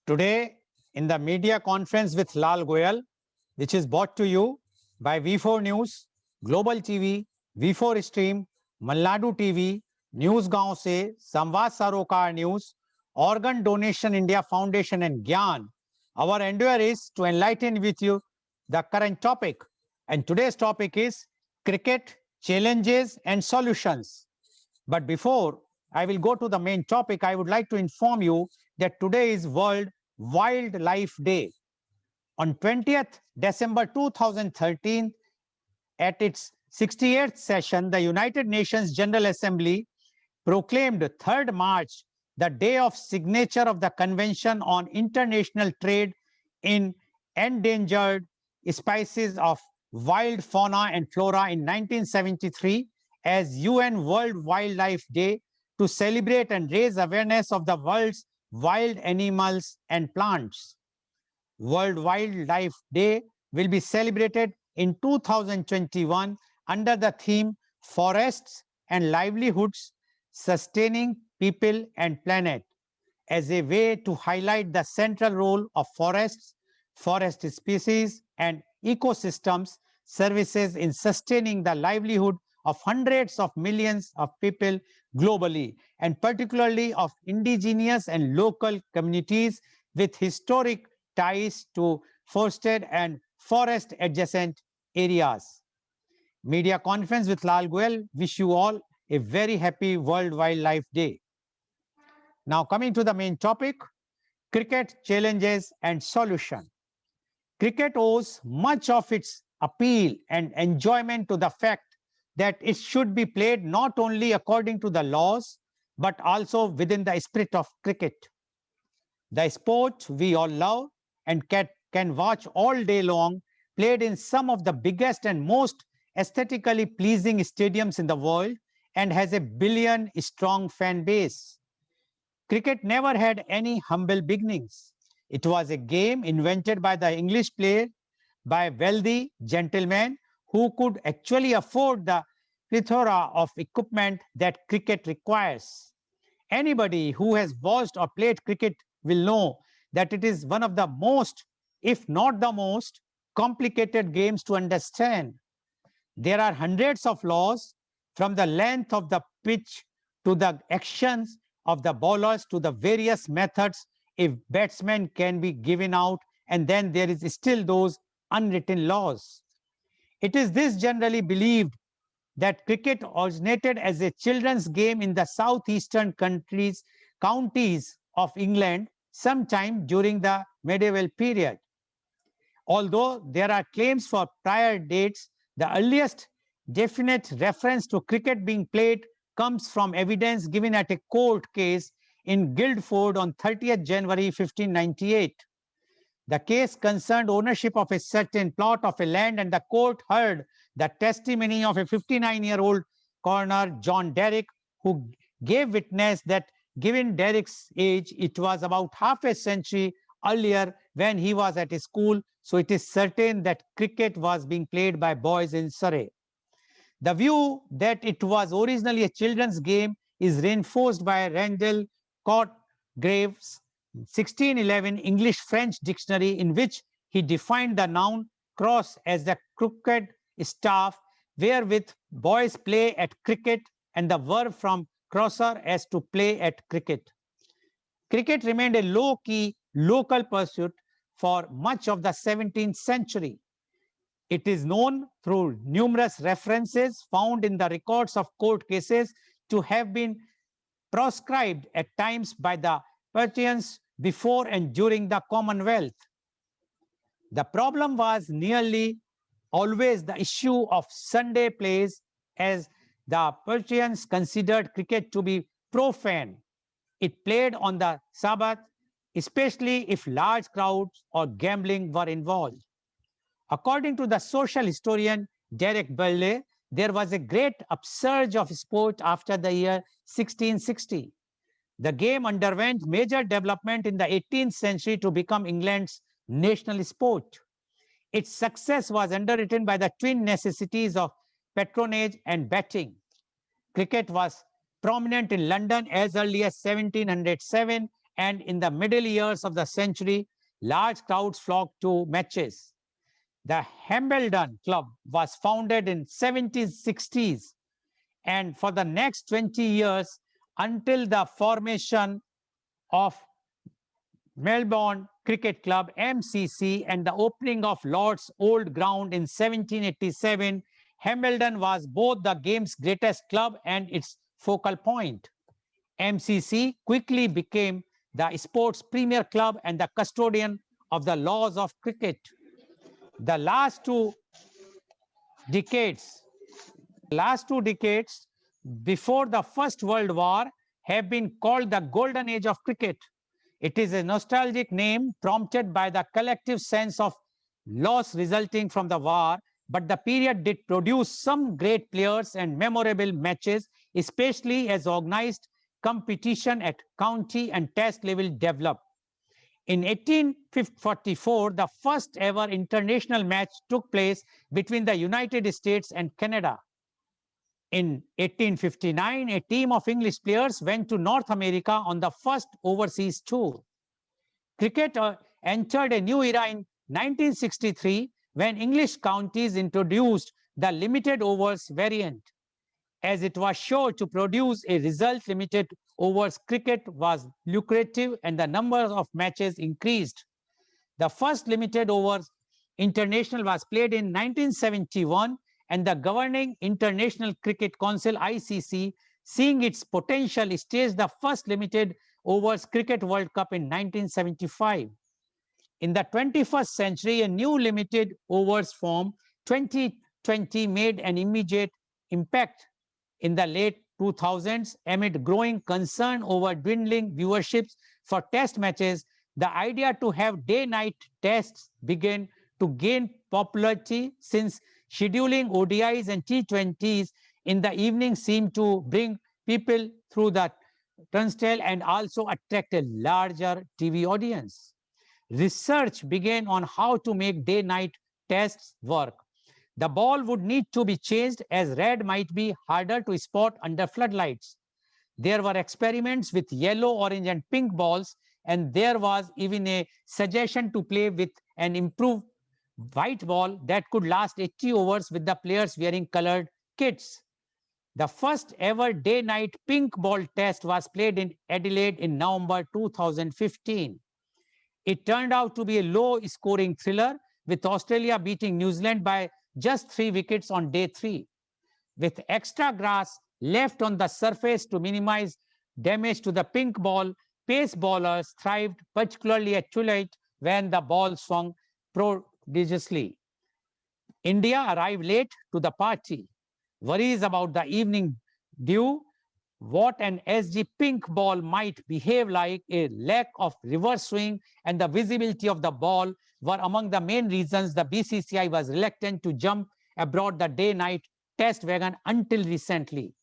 Today, in the media conference with Lal Goel, which is brought to you by V4 News, Global TV, V4 Stream, Malnadu TV, News Gaon Se, Samvad Sarokar News, Organ Donation India Foundation and Gyan. Our endeavor is to enlighten with you the current topic. And today's topic is cricket, challenges and solutions. But before I will go to the main topic, I would like to inform you that today is World Wildlife Day. On 20th December 2013, at its 68th session, the United Nations General Assembly proclaimed 3rd March the day of signature of the Convention on International Trade in Endangered Species of Wild Fauna and Flora in 1973 as UN World Wildlife Day to celebrate and raise awareness of the world's wild animals and plants. World Wildlife Day will be celebrated in 2021 under the theme Forests and Livelihoods Sustaining People and Planet as a way to highlight the central role of forests, forest species, and ecosystems services in sustaining the livelihood of hundreds of millions of people globally, and particularly of indigenous and local communities with historic ties to forested and forest adjacent areas. Media conference with Lal Goel. Wish you all a very happy World Wildlife Day. Now coming to the main topic, cricket challenges and solution. Cricket owes much of its appeal and enjoyment to the fact that it should be played not only according to the laws, but also within the spirit of cricket. The sport we all love and can watch all day long, played in some of the biggest and most aesthetically pleasing stadiums in the world and has a billion-strong fan base. Cricket never had any humble beginnings. It was a game invented by the English player, by wealthy gentlemen who could actually afford the plethora of equipment that cricket requires. Anybody who has watched or played cricket will know that it is one of the most, if not the most, complicated games to understand. There are hundreds of laws, from the length of the pitch to the actions of the bowlers to the various methods if batsmen can be given out, and then there is still those unwritten laws. It is this generally believed that cricket originated as a children's game in the southeastern counties of England sometime during the medieval period. Although there are claims for prior dates, the earliest definite reference to cricket being played comes from evidence given at a court case in Guildford on 30th January 1598. The case concerned ownership of a certain plot of a land, and the court heard the testimony of a 59-year-old coroner, John Derrick, who gave witness that given Derrick's age, it was about half a century earlier when he was at school, so it is certain that cricket was being played by boys in Surrey. The view that it was originally a children's game is reinforced by Randall Cotgrave's 1611 English-French dictionary, in which he defined the noun cross as the crooked staff wherewith boys play at cricket, and the verb from crosser as to play at cricket. Cricket remained a low-key local pursuit for much of the 17th century. It is known through numerous references found in the records of court cases to have been proscribed at times by the Persians before and during the Commonwealth. The problem was nearly always the issue of Sunday plays, as the Persians considered cricket to be profane. It played on the Sabbath, especially if large crowds or gambling were involved. According to the social historian Derek Burley, there was a great upsurge of sport after the year 1660. The game underwent major development in the 18th century to become England's national sport. Its success was underwritten by the twin necessities of patronage and betting. Cricket was prominent in London as early as 1707 and in the middle years of the century, large crowds flocked to matches. The Hambledon Club was founded in 1760s, and for the next 20 years, until the formation of Melbourne Cricket Club (MCC) and the opening of Lord's Old Ground in 1787, Hambledon was both the game's greatest club and its focal point. MCC quickly became the sport's premier club and the custodian of the laws of cricket. The last two decades before the First World War have been called the Golden Age of cricket. It is a nostalgic name prompted by the collective sense of loss resulting from the war, but the period did produce some great players and memorable matches, especially as organized competition at county and test level developed. In 1844, the first ever international match took place between the United States and Canada. In 1859, a team of English players went to North America on the first overseas tour. Cricket entered a new era in 1963 when English counties introduced the limited overs variant. As it was sure to produce a result, limited overs cricket was lucrative and the number of matches increased. The first limited overs international was played in 1971, and the governing International Cricket Council (ICC), seeing its potential, staged the first limited overs cricket World Cup in 1975. In the 21st century, a new limited overs form 2020 made an immediate impact. In the late 2000s, amid growing concern over dwindling viewerships for test matches, the idea to have day-night tests began to gain popularity, since scheduling ODIs and T20s in the evening seemed to bring people through the turnstile and also attract a larger TV audience. Research began on how to make day-night tests work. The ball would need to be changed, as red might be harder to spot under floodlights. There were experiments with yellow, orange, and pink balls, and there was even a suggestion to play with an improved white ball that could last 80 overs with the players wearing colored kits. The first ever day-night pink ball test was played in Adelaide in November 2015. It turned out to be a low-scoring thriller, with Australia beating New Zealand by just 3 wickets on day 3. With extra grass left on the surface to minimize damage to the pink ball, pace bowlers thrived, particularly at twilight when the ball swung prodigiously. India arrived late to the party. Worries about the evening dew, what an SG pink ball might behave like, a lack of reverse swing, and the visibility of the ball were among the main reasons the BCCI was reluctant to jump aboard the day-night test wagon until recently.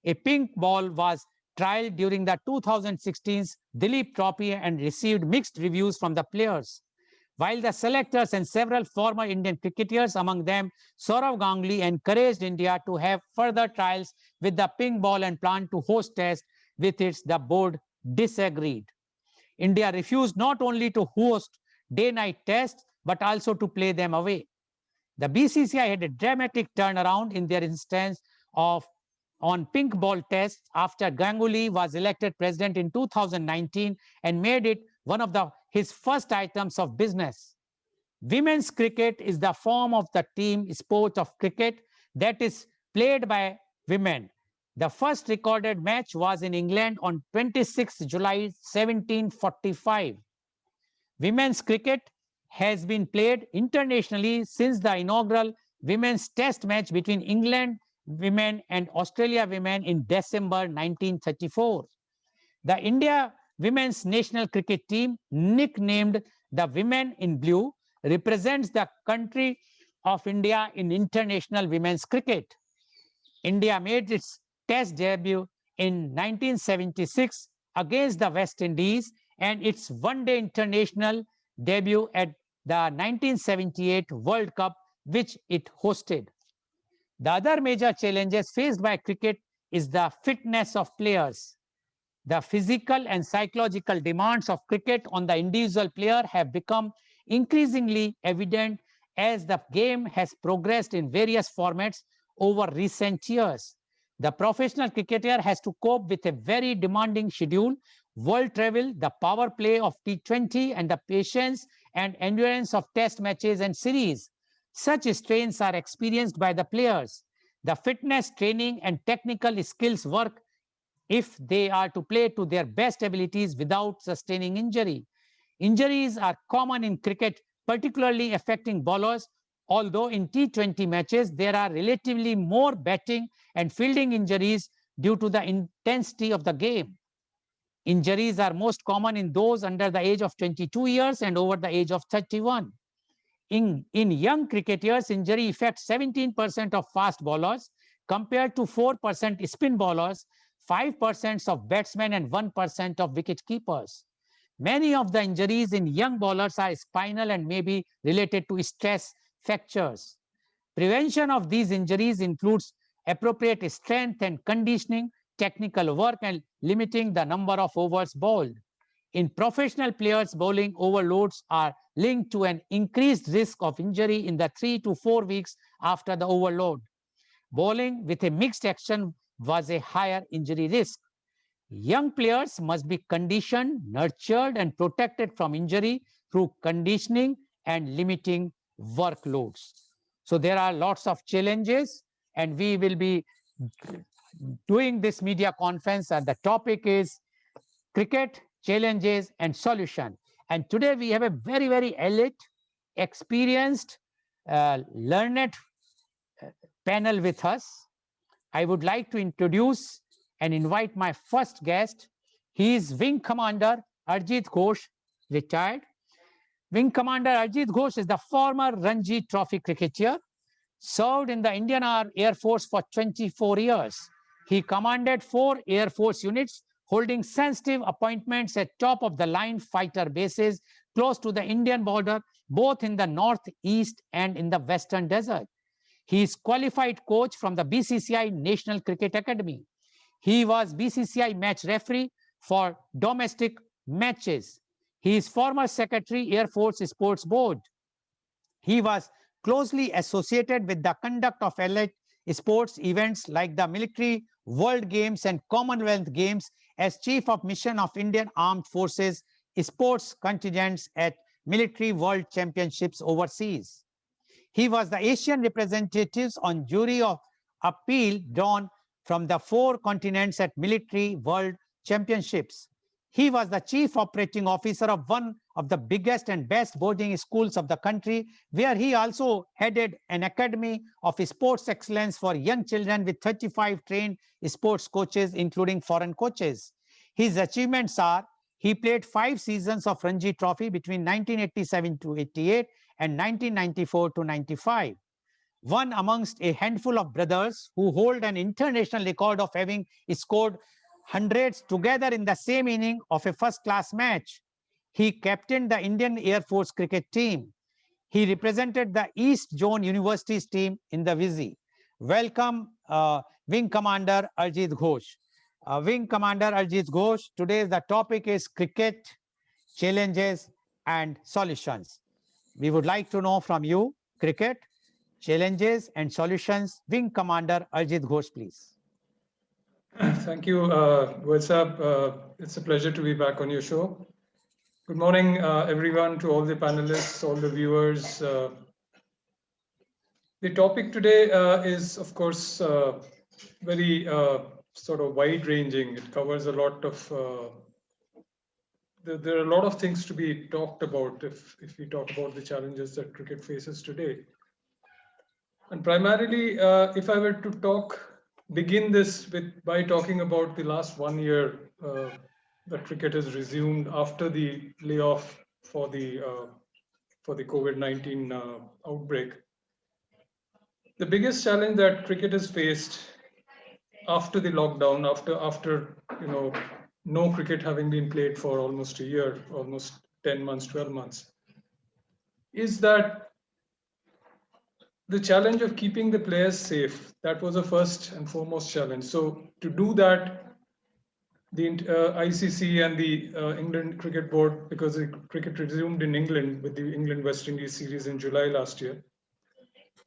A pink ball was trialed during the 2016's Dilip Trophy and received mixed reviews from the players. While the selectors and several former Indian cricketers, among them Sourav Ganguly, encouraged India to have further trials with the pink ball and planned to host tests with it, the board disagreed. India refused not only to host day-night tests, but also to play them away. The BCCI had a dramatic turnaround in their instance on pink ball tests after Ganguly was elected president in 2019 and made it one of his first items of business. Women's cricket is the form of the team sport of cricket that is played by women. The first recorded match was in England on 26 July 1745. Women's cricket has been played internationally since the inaugural women's test match between England women and Australia women in December 1934. The India women's national cricket team, nicknamed the Women in Blue, represents the country of India in international women's cricket. India made its test debut in 1976 against the West Indies and its one-day international debut at the 1978 World Cup, which it hosted. The other major challenges faced by cricket is the fitness of players. The physical and psychological demands of cricket on the individual player have become increasingly evident as the game has progressed in various formats over recent years. The professional cricketer has to cope with a very demanding schedule, world travel, the power play of T20, and the patience and endurance of test matches and series. Such strains are experienced by the players. The fitness, training, and technical skills work if they are to play to their best abilities without sustaining injury. Injuries are common in cricket, particularly affecting bowlers, although in T20 matches there are relatively more batting and fielding injuries due to the intensity of the game. Injuries are most common in those under the age of 22 years and over the age of 31. In young cricketers, injury affects 17% of fast bowlers compared to 4% spin bowlers, 5% of batsmen, and 1% of wicket keepers. Many of the injuries in young bowlers are spinal and may be related to stress fractures. Prevention of these injuries includes appropriate strength and conditioning, technical work, and limiting the number of overs bowled. In professional players, bowling overloads are linked to an increased risk of injury in the 3 to 4 weeks after the overload. Bowling with a mixed action was a higher injury risk. Young players must be conditioned, nurtured, and protected from injury through conditioning and limiting workloads. So there are lots of challenges, and we will be doing this media conference, and the topic is cricket, challenges, and solution. And today we have a very, very elite, experienced, learned panel with us. I would like to introduce and invite my first guest. He is Wing Commander Arjeet Kosh, retired. Wing Commander Arjeet Kosh is the former Ranji Trophy cricketer, served in the Indian Air Force for 24 years. He commanded 4 Air Force units, holding sensitive appointments at top-of-the-line fighter bases close to the Indian border, both in the northeast and in the western desert. He is qualified coach from the BCCI National Cricket Academy. He was BCCI match referee for domestic matches. He is former secretary, Air Force Sports Board. He was closely associated with the conduct of elite sports events like the Military World Games and Commonwealth Games as Chief of Mission of Indian Armed Forces sports contingents at Military World Championships overseas. He was the Asian representatives on jury of appeal drawn from the 4 continents at Military World Championships. He was the chief operating officer of one of the biggest and best boarding schools of the country, where he also headed an academy of sports excellence for young children with 35 trained sports coaches, including foreign coaches. His achievements are: he played 5 seasons of Ranji Trophy between 1987 to 88 and 1994 to 95. One amongst a handful of brothers who hold an international record of having scored hundreds together in the same inning of a first-class match. He captained the Indian Air Force cricket team. He represented the East Zone University's team in the Vizzy. Welcome, Wing Commander Arjeet Ghosh. Wing Commander Arjeet Ghosh, today the topic is cricket, challenges, and solutions. We would like to know from you, cricket, challenges, and solutions. Wing Commander Arjeet Ghosh, please. Thank you, Goel. It's a pleasure to be back on your show. Good morning, everyone, to all the panelists, all the viewers. The topic today is, of course, very sort of wide-ranging. It covers a lot of. There are a lot of things to be talked about if we talk about the challenges that cricket faces today. And primarily, if I were to begin this by talking about the last 1 year that cricket has resumed after the layoff for the COVID-19 outbreak. The biggest challenge that cricket has faced after the lockdown, after no cricket having been played for almost a year, almost 10 months, 12 months, is that the challenge of keeping the players safe. That was the first and foremost challenge. So to do that, the ICC and the England Cricket Board, because the cricket resumed in England with the England West Indies series in July last year.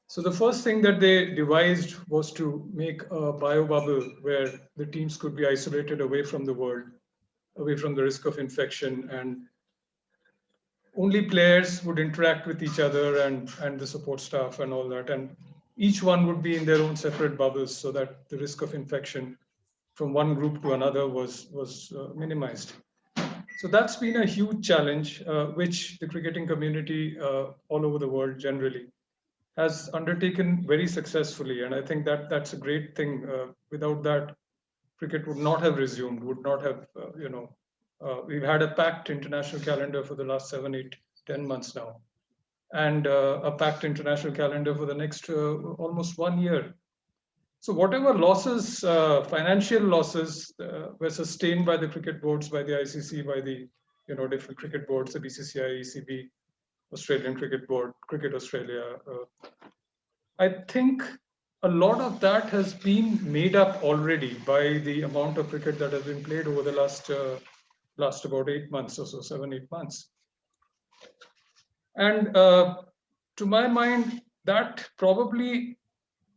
So the first thing that they devised was to make a bio bubble where the teams could be isolated away from the world, away from the risk of infection, and only players would interact with each other and the support staff and all that. And each one would be in their own separate bubbles so that the risk of infection from one group to another was minimized. So that's been a huge challenge, which the cricketing community all over the world generally has undertaken very successfully. And I think that that's a great thing. Without that, cricket would not have resumed, would not have, we've had a packed international calendar for the last 7, 8, 10 months now, and a packed international calendar for the next almost 1 year. So whatever losses, financial losses were sustained by the cricket boards, by the ICC, by the different cricket boards, the BCCI, ECB, Australian Cricket Board, Cricket Australia. I think a lot of that has been made up already by the amount of cricket that has been played over the last about 8 months or so, 7, 8 months. And to my mind, that probably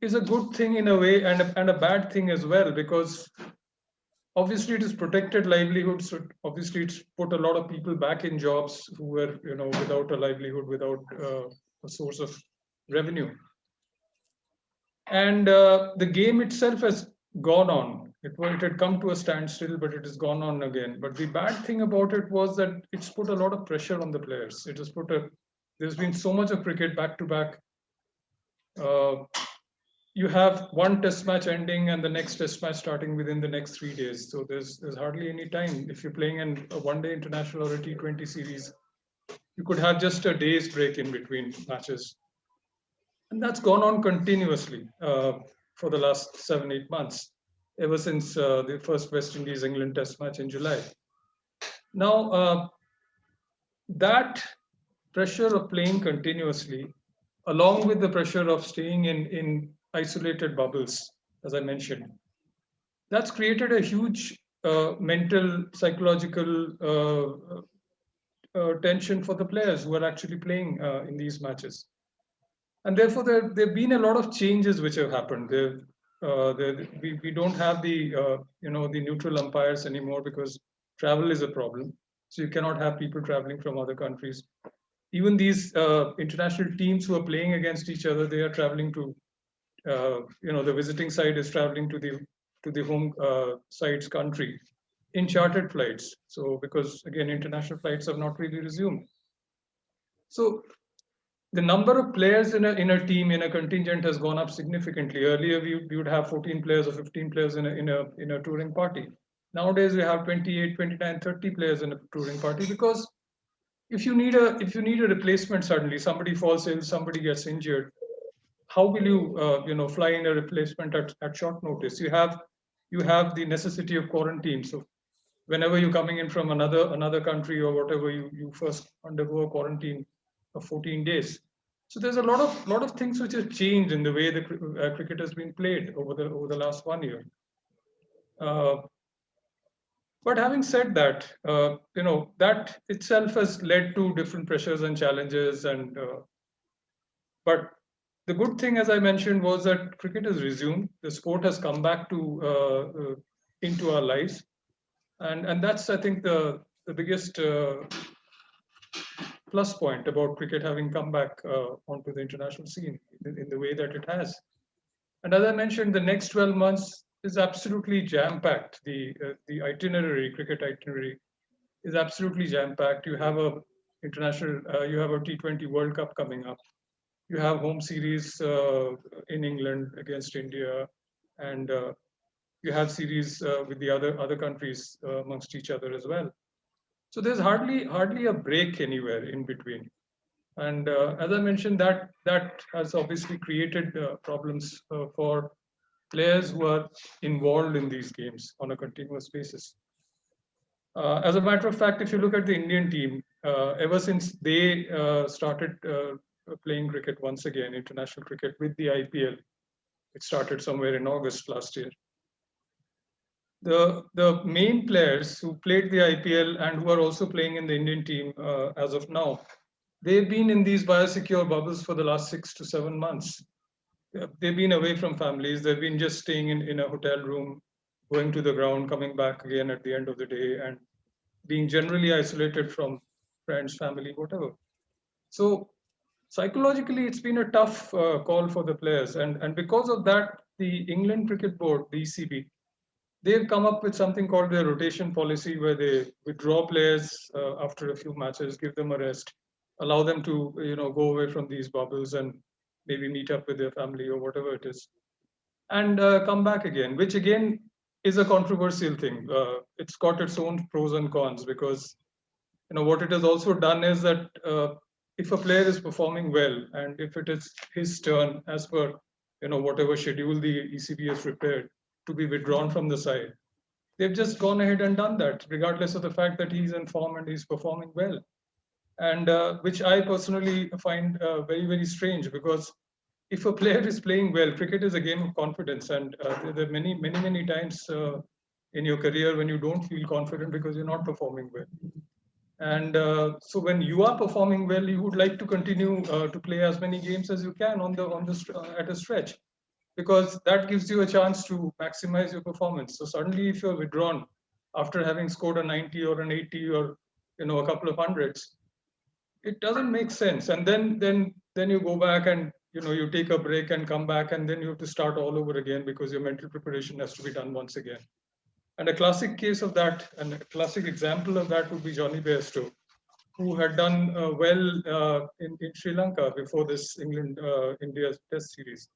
is a good thing in a way and a bad thing as well, because obviously it is protected livelihoods. So obviously it's put a lot of people back in jobs who were without a livelihood, without a source of revenue. And the game itself has gone on. It had come to a standstill, but it has gone on again. But the bad thing about it was that it's put a lot of pressure on the players. It has put there's been so much of cricket back to back. You have one test match ending and the next test match starting within the next 3 days. So there's hardly any time. If you're playing in a one-day international or a T20 series, you could have just a day's break in between matches. And that's gone on continuously for the last 7, 8 months, ever since the first West Indies England test match in July. Now, that pressure of playing continuously, along with the pressure of staying in isolated bubbles, as I mentioned, that's created a huge mental, psychological tension for the players who are actually playing in these matches. And therefore, there have been a lot of changes which have happened. We don't have the the neutral umpires anymore because travel is a problem. So you cannot have people traveling from other countries. Even these international teams who are playing against each other, they are traveling to the visiting side is traveling to the home side's country in chartered flights. So because again, international flights have not really resumed. So the number of players in a team, in a contingent, has gone up significantly. Earlier, we would have 14 players or 15 players in a touring party. Nowadays, we have 28, 29, 30 players in a touring party, because if you need a replacement, suddenly somebody falls ill, somebody gets injured, how will you fly in a replacement at short notice? You have the necessity of quarantine. So whenever you're coming in from another country or whatever, you first undergo a quarantine of 14 days. So there's a lot of things which have changed in the way the cricket has been played over the last 1 year. But having said that, that itself has led to different pressures and challenges. And but the good thing, as I mentioned, was that cricket has resumed. The sport has come back to into our lives, and that's, I think, the biggest plus point about cricket having come back onto the international scene in the way that it has. And as I mentioned, the next 12 months is absolutely jam-packed. The cricket itinerary is absolutely jam-packed. You have you have a T20 World Cup coming up. You have home series in England against India, and you have series with the other countries amongst each other as well. So there's hardly a break anywhere in between. And as I mentioned, that has obviously created problems for players who are involved in these games on a continuous basis. As a matter of fact, if you look at the Indian team, ever since they started playing cricket once again, international cricket with the IPL, it started somewhere in August last year. the main players who played the IPL and who are also playing in the Indian team as of now, they've been in these biosecure bubbles for the last 6 to 7 months. They've been away from families. They've been just staying in a hotel room, going to the ground, coming back again at the end of the day, and being generally isolated from friends, family, whatever. So psychologically, it's been a tough call for the players, and because of that, the England Cricket Board, the ECB, they've come up with something called their rotation policy, where they withdraw players after a few matches, give them a rest, allow them to go away from these bubbles and maybe meet up with their family or whatever it is, and come back again, which again is a controversial thing. It's got its own pros and cons, because what it has also done is that if a player is performing well and if it is his turn as per whatever schedule the ECB has prepared to be withdrawn from the side, they've just gone ahead and done that regardless of the fact that he's in form and he's performing well, and which I personally find very, very strange, because if a player is playing well, cricket is a game of confidence, and there are many, many, many times in your career when you don't feel confident because you're not performing well. And so when you are performing well, you would like to continue to play as many games as you can at a stretch, because that gives you a chance to maximize your performance. So suddenly, if you're withdrawn after having scored a 90 or an 80 or a couple of hundreds, it doesn't make sense. And then you go back and you take a break and come back, and then you have to start all over again because your mental preparation has to be done once again. And a classic case of that, and a classic example of that, would be Johnny Bairstow, who had done well in Sri Lanka before this England India Test series.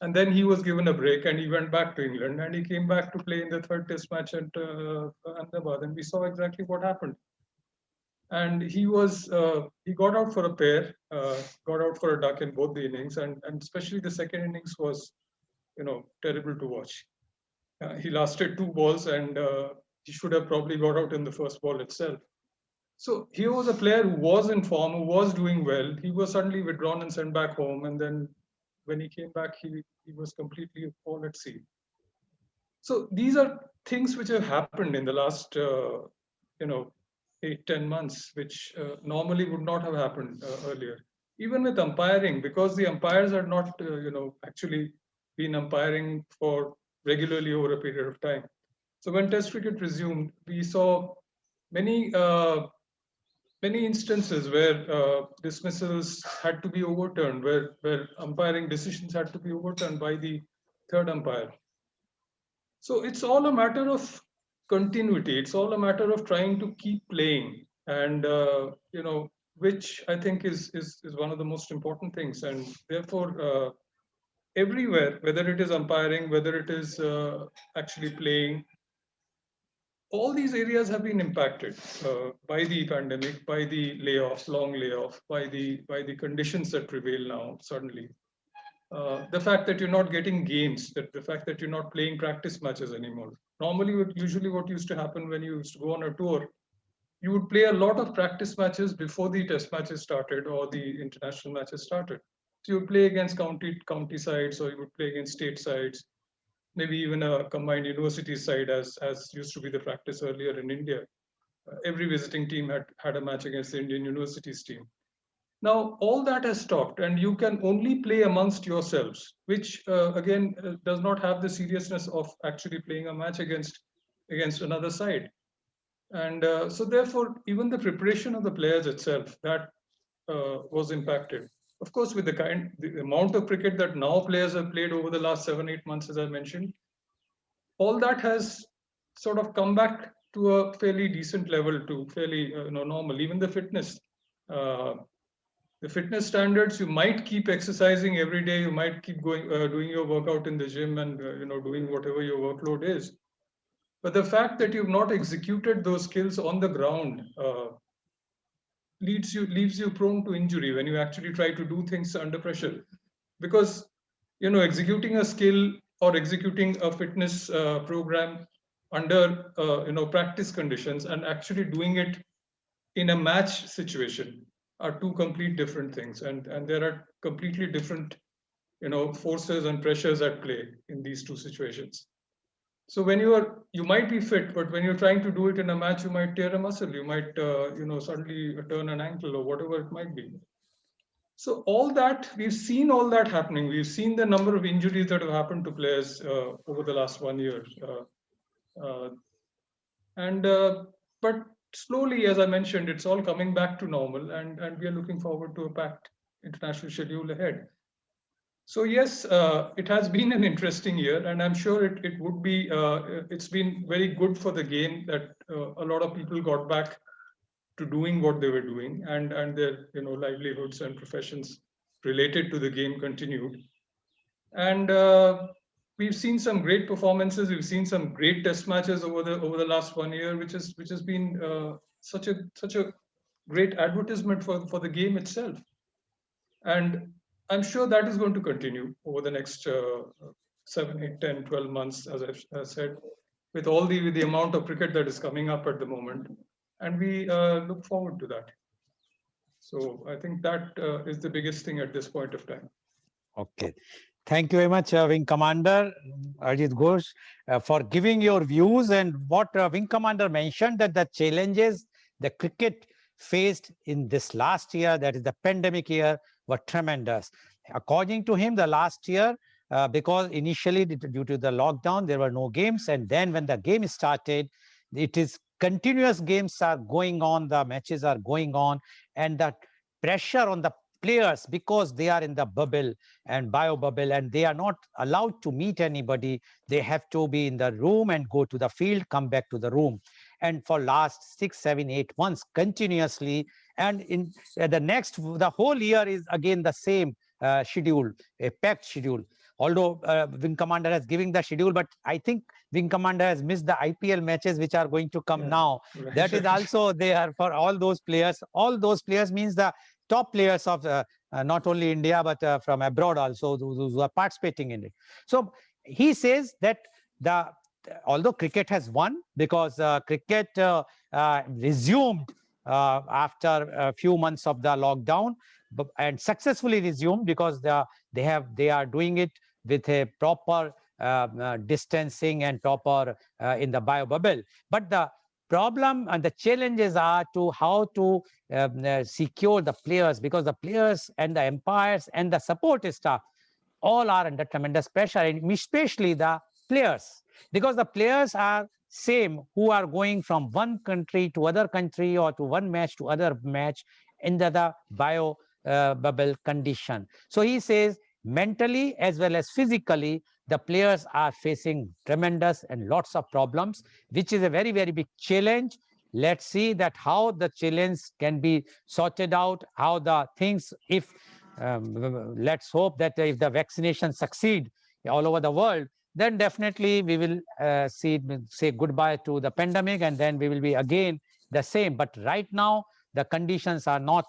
And then he was given a break and he went back to England, and he came back to play in the third Test match at Ahmedabad, and we saw exactly what happened. And he got out for a pair, got out for a duck in both the innings, and especially the second innings was terrible to watch. He lasted 2 balls, and he should have probably got out in the first ball itself. So here was a player who was in form, who was doing well. He was suddenly withdrawn and sent back home, and then when he came back, he was completely all at sea. So these are things which have happened in the last you know 8-10 months, which normally would not have happened earlier. Even with umpiring, because the umpires are not actually been umpiring for regularly over a period of time. So when Test cricket resumed, we saw many many instances where dismissals had to be overturned, where umpiring decisions had to be overturned by the third umpire. So it's all a matter of continuity. It's all a matter of trying to keep playing, and which I think is one of the most important things. And therefore, everywhere, whether it is umpiring, whether it is actually playing, all these areas have been impacted by the pandemic, by the layoffs, long layoff, by the conditions that prevail now suddenly. The fact that you're not getting games, that the fact that you're not playing practice matches anymore. Normally, usually what used to happen when you used to go on a tour, you would play a lot of practice matches before the test matches started or the international matches started. So you would play against county sides, or you would play against state sides, maybe even a combined university side, as used to be the practice earlier in India. Every visiting team had a match against the Indian universities team. Now, all that has stopped, and you can only play amongst yourselves, which again does not have the seriousness of actually playing a match against another side. And so, therefore, even the preparation of the players itself, that was impacted. Of course, with the amount of cricket that now players have played over the last 7-8 months, as I mentioned, all that has sort of come back to a fairly decent level, to fairly normal. Even uh, the fitness standards, you might keep exercising every day, you might keep going doing your workout in the gym, and doing whatever your workload is. But the fact that you've not executed those skills on the ground leaves you prone to injury when you actually try to do things under pressure, because executing a skill or executing a fitness program under practice conditions and actually doing it in a match situation are two complete different things, and there are completely different forces and pressures at play in these two situations. So when you might be fit, but when you're trying to do it in a match, you might tear a muscle, you might suddenly turn an ankle or whatever it might be. So all that, we've seen all that happening. We've seen the number of injuries that have happened to players over the last 1 year. Uh, and But slowly, as I mentioned, it's all coming back to normal, and we are looking forward to a packed international schedule ahead. So yes, it has been an interesting year, and I'm sure it would be. It's been very good for the game that a lot of people got back to doing what they were doing, and their livelihoods and professions related to the game continued. And we've seen some great performances. We've seen some great test matches over the last 1 year, which has been such a great advertisement for the game itself. And I'm sure that is going to continue over the next 7, 8, 10, 12 months, as I've said, with all the amount of cricket that is coming up at the moment. And we look forward to that. So I think that is the biggest thing at this point of time. Okay. Thank you very much, Wing Commander Arjeet Kosh, for giving your views. And what Wing Commander mentioned, that the challenges the cricket faced in this last year, that is the pandemic year, were tremendous. According to him, the last year, because initially due to the lockdown, there were no games. And then when the game started, it is continuous games are going on, the matches are going on, and the pressure on the players, because they are in the bubble and bio bubble, and they are not allowed to meet anybody. They have to be in the room and go to the field, come back to the room. And for last 6, 7, 8 months continuously, and in the whole year is again the same schedule, a packed schedule. Although Wing Commander has given the schedule, but I think Wing Commander has missed the IPL matches which are going to come now. Right, That is right. also there for all those players. All those players means the top players of not only India, but from abroad also, those who are participating in it. So he says that although cricket has won, because cricket resumed after a few months of the lockdown, and successfully resumed, because they are doing it with a proper distancing and proper in the bio bubble. But the problem and the challenges are to how to secure the players, because the players and the umpires and the support staff all are under tremendous pressure, and especially the players, because the players are same who are going from one country to other country, or to one match to other match, in the bio bubble condition. So he says mentally as well as physically, the players are facing tremendous and lots of problems, which is a very, very big challenge. Let's see that how the challenge can be sorted out, how the things, if let's hope that if the vaccination succeed all over the world, then definitely we will say goodbye to the pandemic, and then we will be again the same. But right now, the conditions are not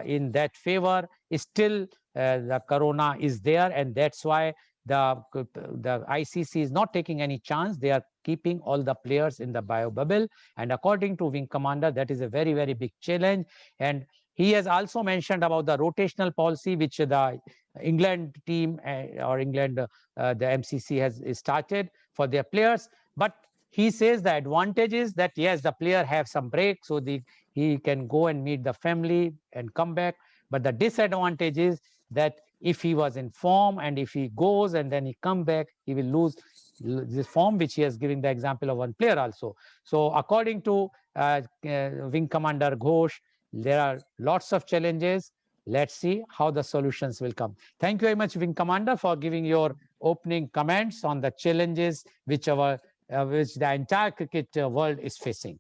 in that favor. Still, the corona is there, and that's why the ICC is not taking any chance. They are keeping all the players in the bio bubble. And according to Wing Commander, that is a very, very big challenge. And he has also mentioned about the rotational policy, which the England team or England, the MCC has started for their players. But he says the advantage is that, yes, the player have some break, so he can go and meet the family and come back. But the disadvantage is that if he was in form, and if he goes and then he come back, he will lose this form, which he has given the example of one player also. So according to Wing Commander Ghosh, there are lots of challenges. Let's see how the solutions will come. Thank you very much, Wing Commander, for giving your opening comments on the challenges which the entire cricket world is facing.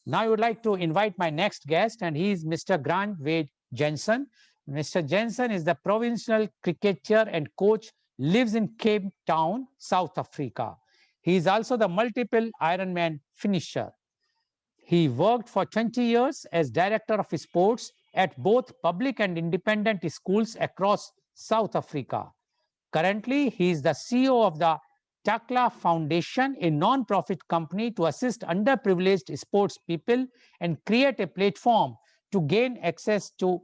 Now I would like to invite my next guest, and he is Mr. Grant Wade Jensen. Mr. Jensen is the provincial cricketer and coach, lives in Cape Town, South Africa. He is also the multiple Ironman finisher. He worked for 20 years as director of sports at both public and independent schools across South Africa. Currently, he is the CEO of the Takla Foundation, a non-profit company to assist underprivileged sports people and create a platform to gain access to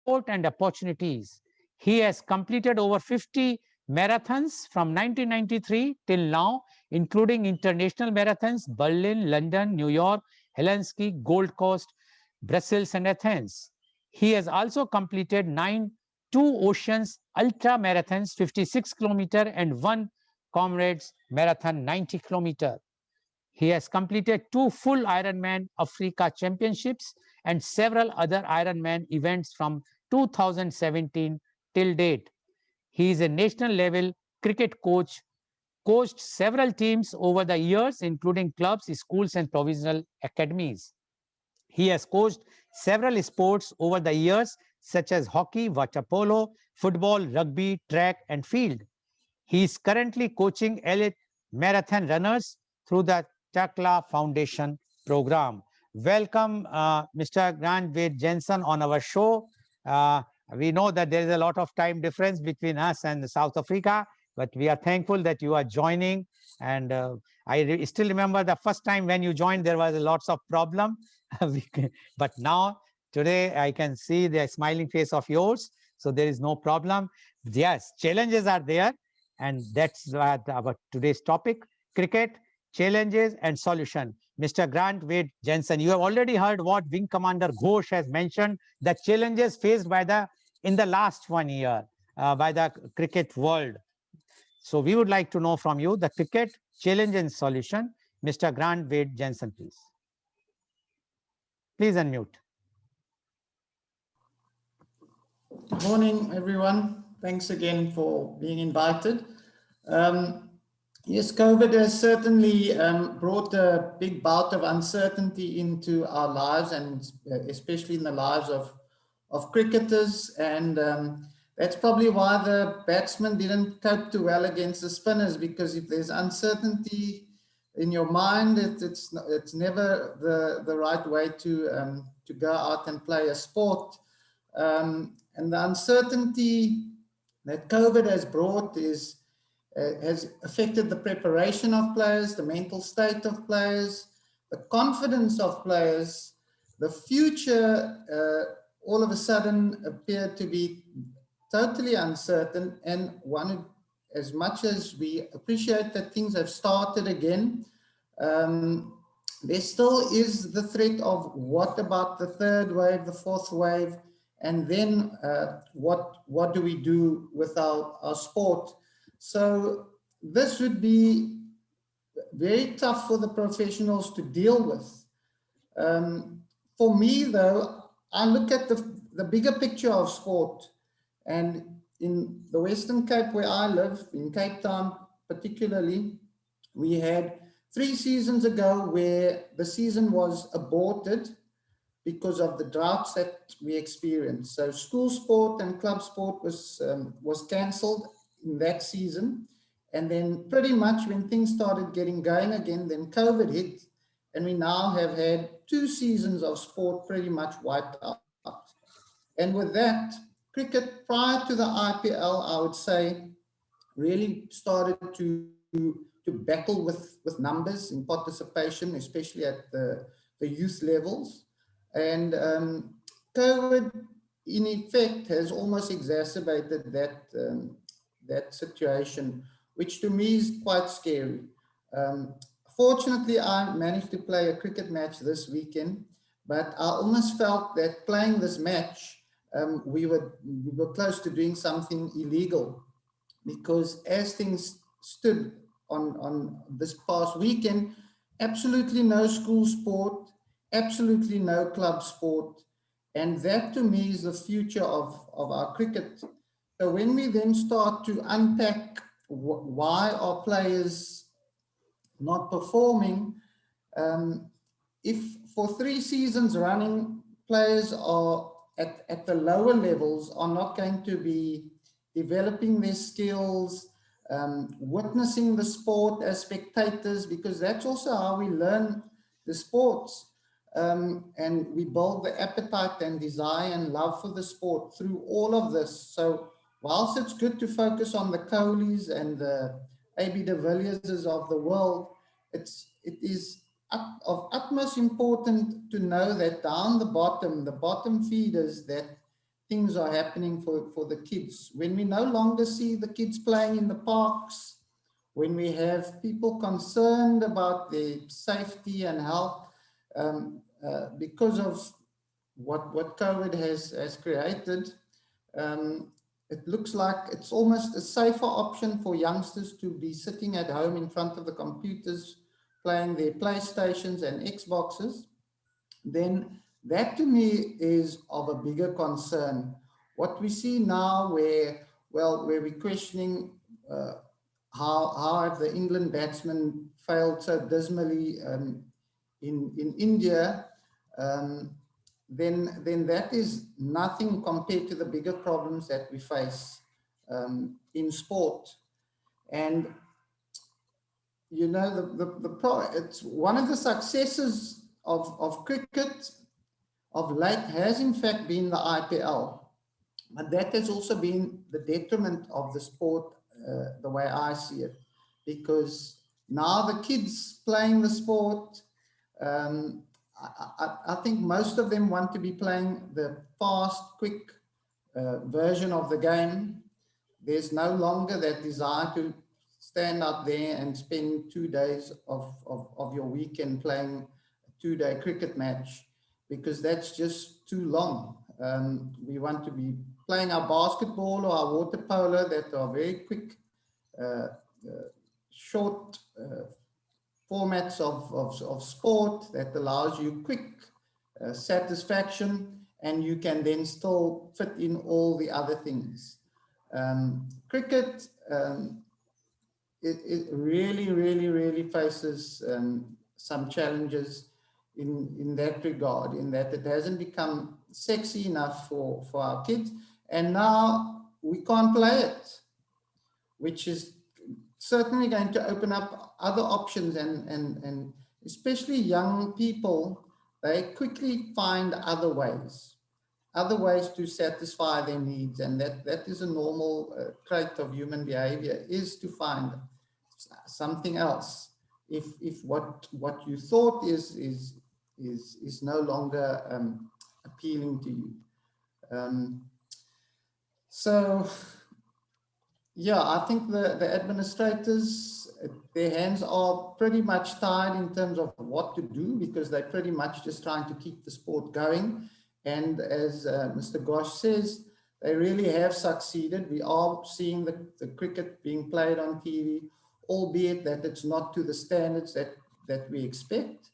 sport and opportunities. He has completed over 50 marathons from 1993 till now, including international marathons, Berlin, London, New York, Helsinki, Gold Coast, Brussels, and Athens. He has also completed 2 Oceans Ultra Marathons, 56 kilometer, and 1 Comrades Marathon, 90 kilometer. He has completed 2 full Ironman Africa Championships and several other Ironman events from 2017 till date. He is a national level cricket coach, coached several teams over the years, including clubs, schools, and provincial academies. He has coached several sports over the years, such as hockey, water polo, football, rugby, track, and field. He is currently coaching elite marathon runners through the Takla Foundation program. Welcome, Mr. Grant Wade Jensen, on our show. We know that there is a lot of time difference between us and South Africa, but we are thankful that you are joining. And I still remember the first time when you joined, there was lots of problem. But now, today, I can see the smiling face of yours. So there is no problem. Yes, challenges are there. And that's our today's topic, cricket, challenges and solution. Mr. Grant Wade Jensen, you have already heard what Wing Commander Ghosh has mentioned, the challenges faced by in the last 1 year by the cricket world. So we would like to know from you the cricket challenge and solution. Mr. Grant Wade Jensen, please. Please unmute. Good morning, everyone. Thanks again for being invited. Yes, COVID has certainly brought a big bout of uncertainty into our lives, and especially in the lives of cricketers. And that's probably why the batsmen didn't cope too well against the spinners, because if there's uncertainty in your mind, it's never the right way to go out and play a sport. And the uncertainty that COVID has brought has affected the preparation of players, the mental state of players, the confidence of players. The future all of a sudden appeared to be totally uncertain, and as much as we appreciate that things have started again, there still is the threat of what about the third wave, the fourth wave, and then what do we do with our sport? So this would be very tough for the professionals to deal with. For me, though, I look at the bigger picture of sport, and in the Western Cape where I live, in Cape Town particularly, we had 3 seasons ago where the season was aborted because of the droughts that we experienced. So school sport and club sport was cancelled in that season. And then pretty much when things started getting going again, then COVID hit, and we now have had 2 seasons of sport pretty much wiped out. And with that, cricket prior to the IPL, I would say, really started to battle with numbers in participation, especially at the youth levels. And COVID, in effect, has almost exacerbated that situation, which to me is quite scary. Fortunately, I managed to play a cricket match this weekend, but I almost felt that playing this match, we were close to doing something illegal, because as things stood on this past weekend, absolutely no school sport, absolutely no club sport. And that to me is the future of our cricket. So when we then start to unpack why are players not performing, if for 3 seasons running, players are at the lower levels are not going to be developing their skills, witnessing the sport as spectators, because that's also how we learn the sports. And we build the appetite and desire and love for the sport through all of this. So whilst it's good to focus on the Kohlis and the A.B. de Villiers of the world, it is of utmost importance to know that down the bottom feeders, that things are happening for the kids. When we no longer see the kids playing in the parks, when we have people concerned about their safety and health because of what COVID has created, it looks like it's almost a safer option for youngsters to be sitting at home in front of the computers, playing their PlayStations and Xboxes. Then that to me is of a bigger concern. What we see now where we're questioning how have the England batsmen failed so dismally in India, then that is nothing compared to the bigger problems that we face in sport. And you know, it's one of the successes of cricket of late has in fact been the IPL, but that has also been the detriment of the sport, the way I see it, because now the kids playing the sport, I think most of them want to be playing the fast, quick version of the game. There's no longer that desire to stand up there and spend 2 days of your weekend playing a 2-day cricket match, because that's just too long. We want to be playing our basketball or our water polo that are very quick, short formats of sport that allows you quick satisfaction, and you can then still fit in all the other things. Cricket, it really faces some challenges in that regard, in that it hasn't become sexy enough for our kids, and now we can't play it, which is certainly going to open up other options, and especially young people, they quickly find other ways to satisfy their needs, and that is a normal trait of human behavior, is to find something else if what you thought is no longer appealing to you. So yeah, I think the administrators, their hands are pretty much tied in terms of what to do, because they're pretty much just trying to keep the sport going. And as Mr. Gosh says, they really have succeeded. We are seeing the cricket being played on TV, albeit that it's not to the standards that we expect.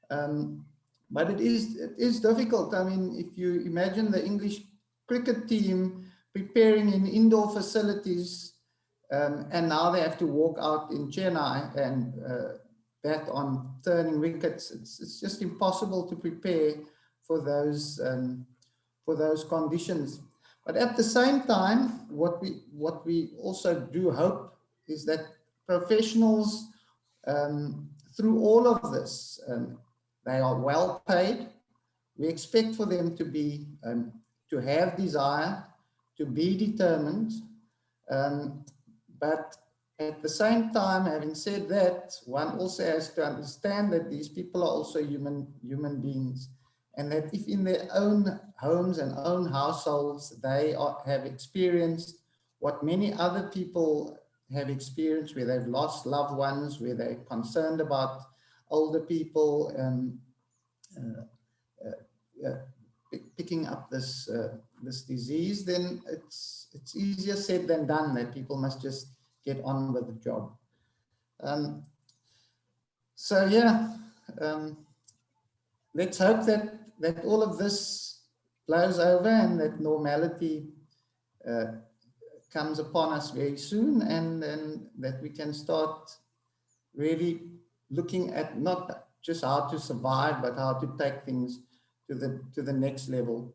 But it is difficult. I mean, if you imagine the English cricket team preparing in indoor facilities, and now they have to walk out in Chennai and bat on turning wickets, it's just impossible to prepare for those conditions. But at the same time, what we also do hope is that professionals, through all of this, they are well paid. We expect for them to be to have desire, to be determined, but at the same time, having said that, one also has to understand that these people are also human beings, and that if in their own homes and own households they have experienced what many other people have experienced, where they've lost loved ones, where they're concerned about older people picking up this disease, then it's easier said than done, that people must just get on with the job. So yeah, let's hope that all of this blows over and that normality comes upon us very soon, and that we can start really looking at not just how to survive, but how to take things to the next level.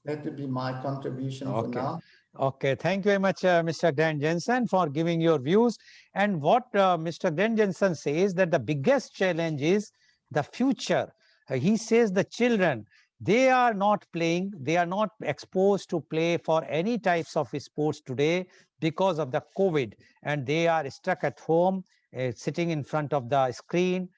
That would be my contribution for now. Okay, thank you very much, Mr. Dan Jensen, for giving your views. And what Mr. Dan Jensen says, that the biggest challenge is the future. He says the children, they are not playing, they are not exposed to play for any types of sports today because of the COVID, and they are stuck at home, sitting in front of the screen,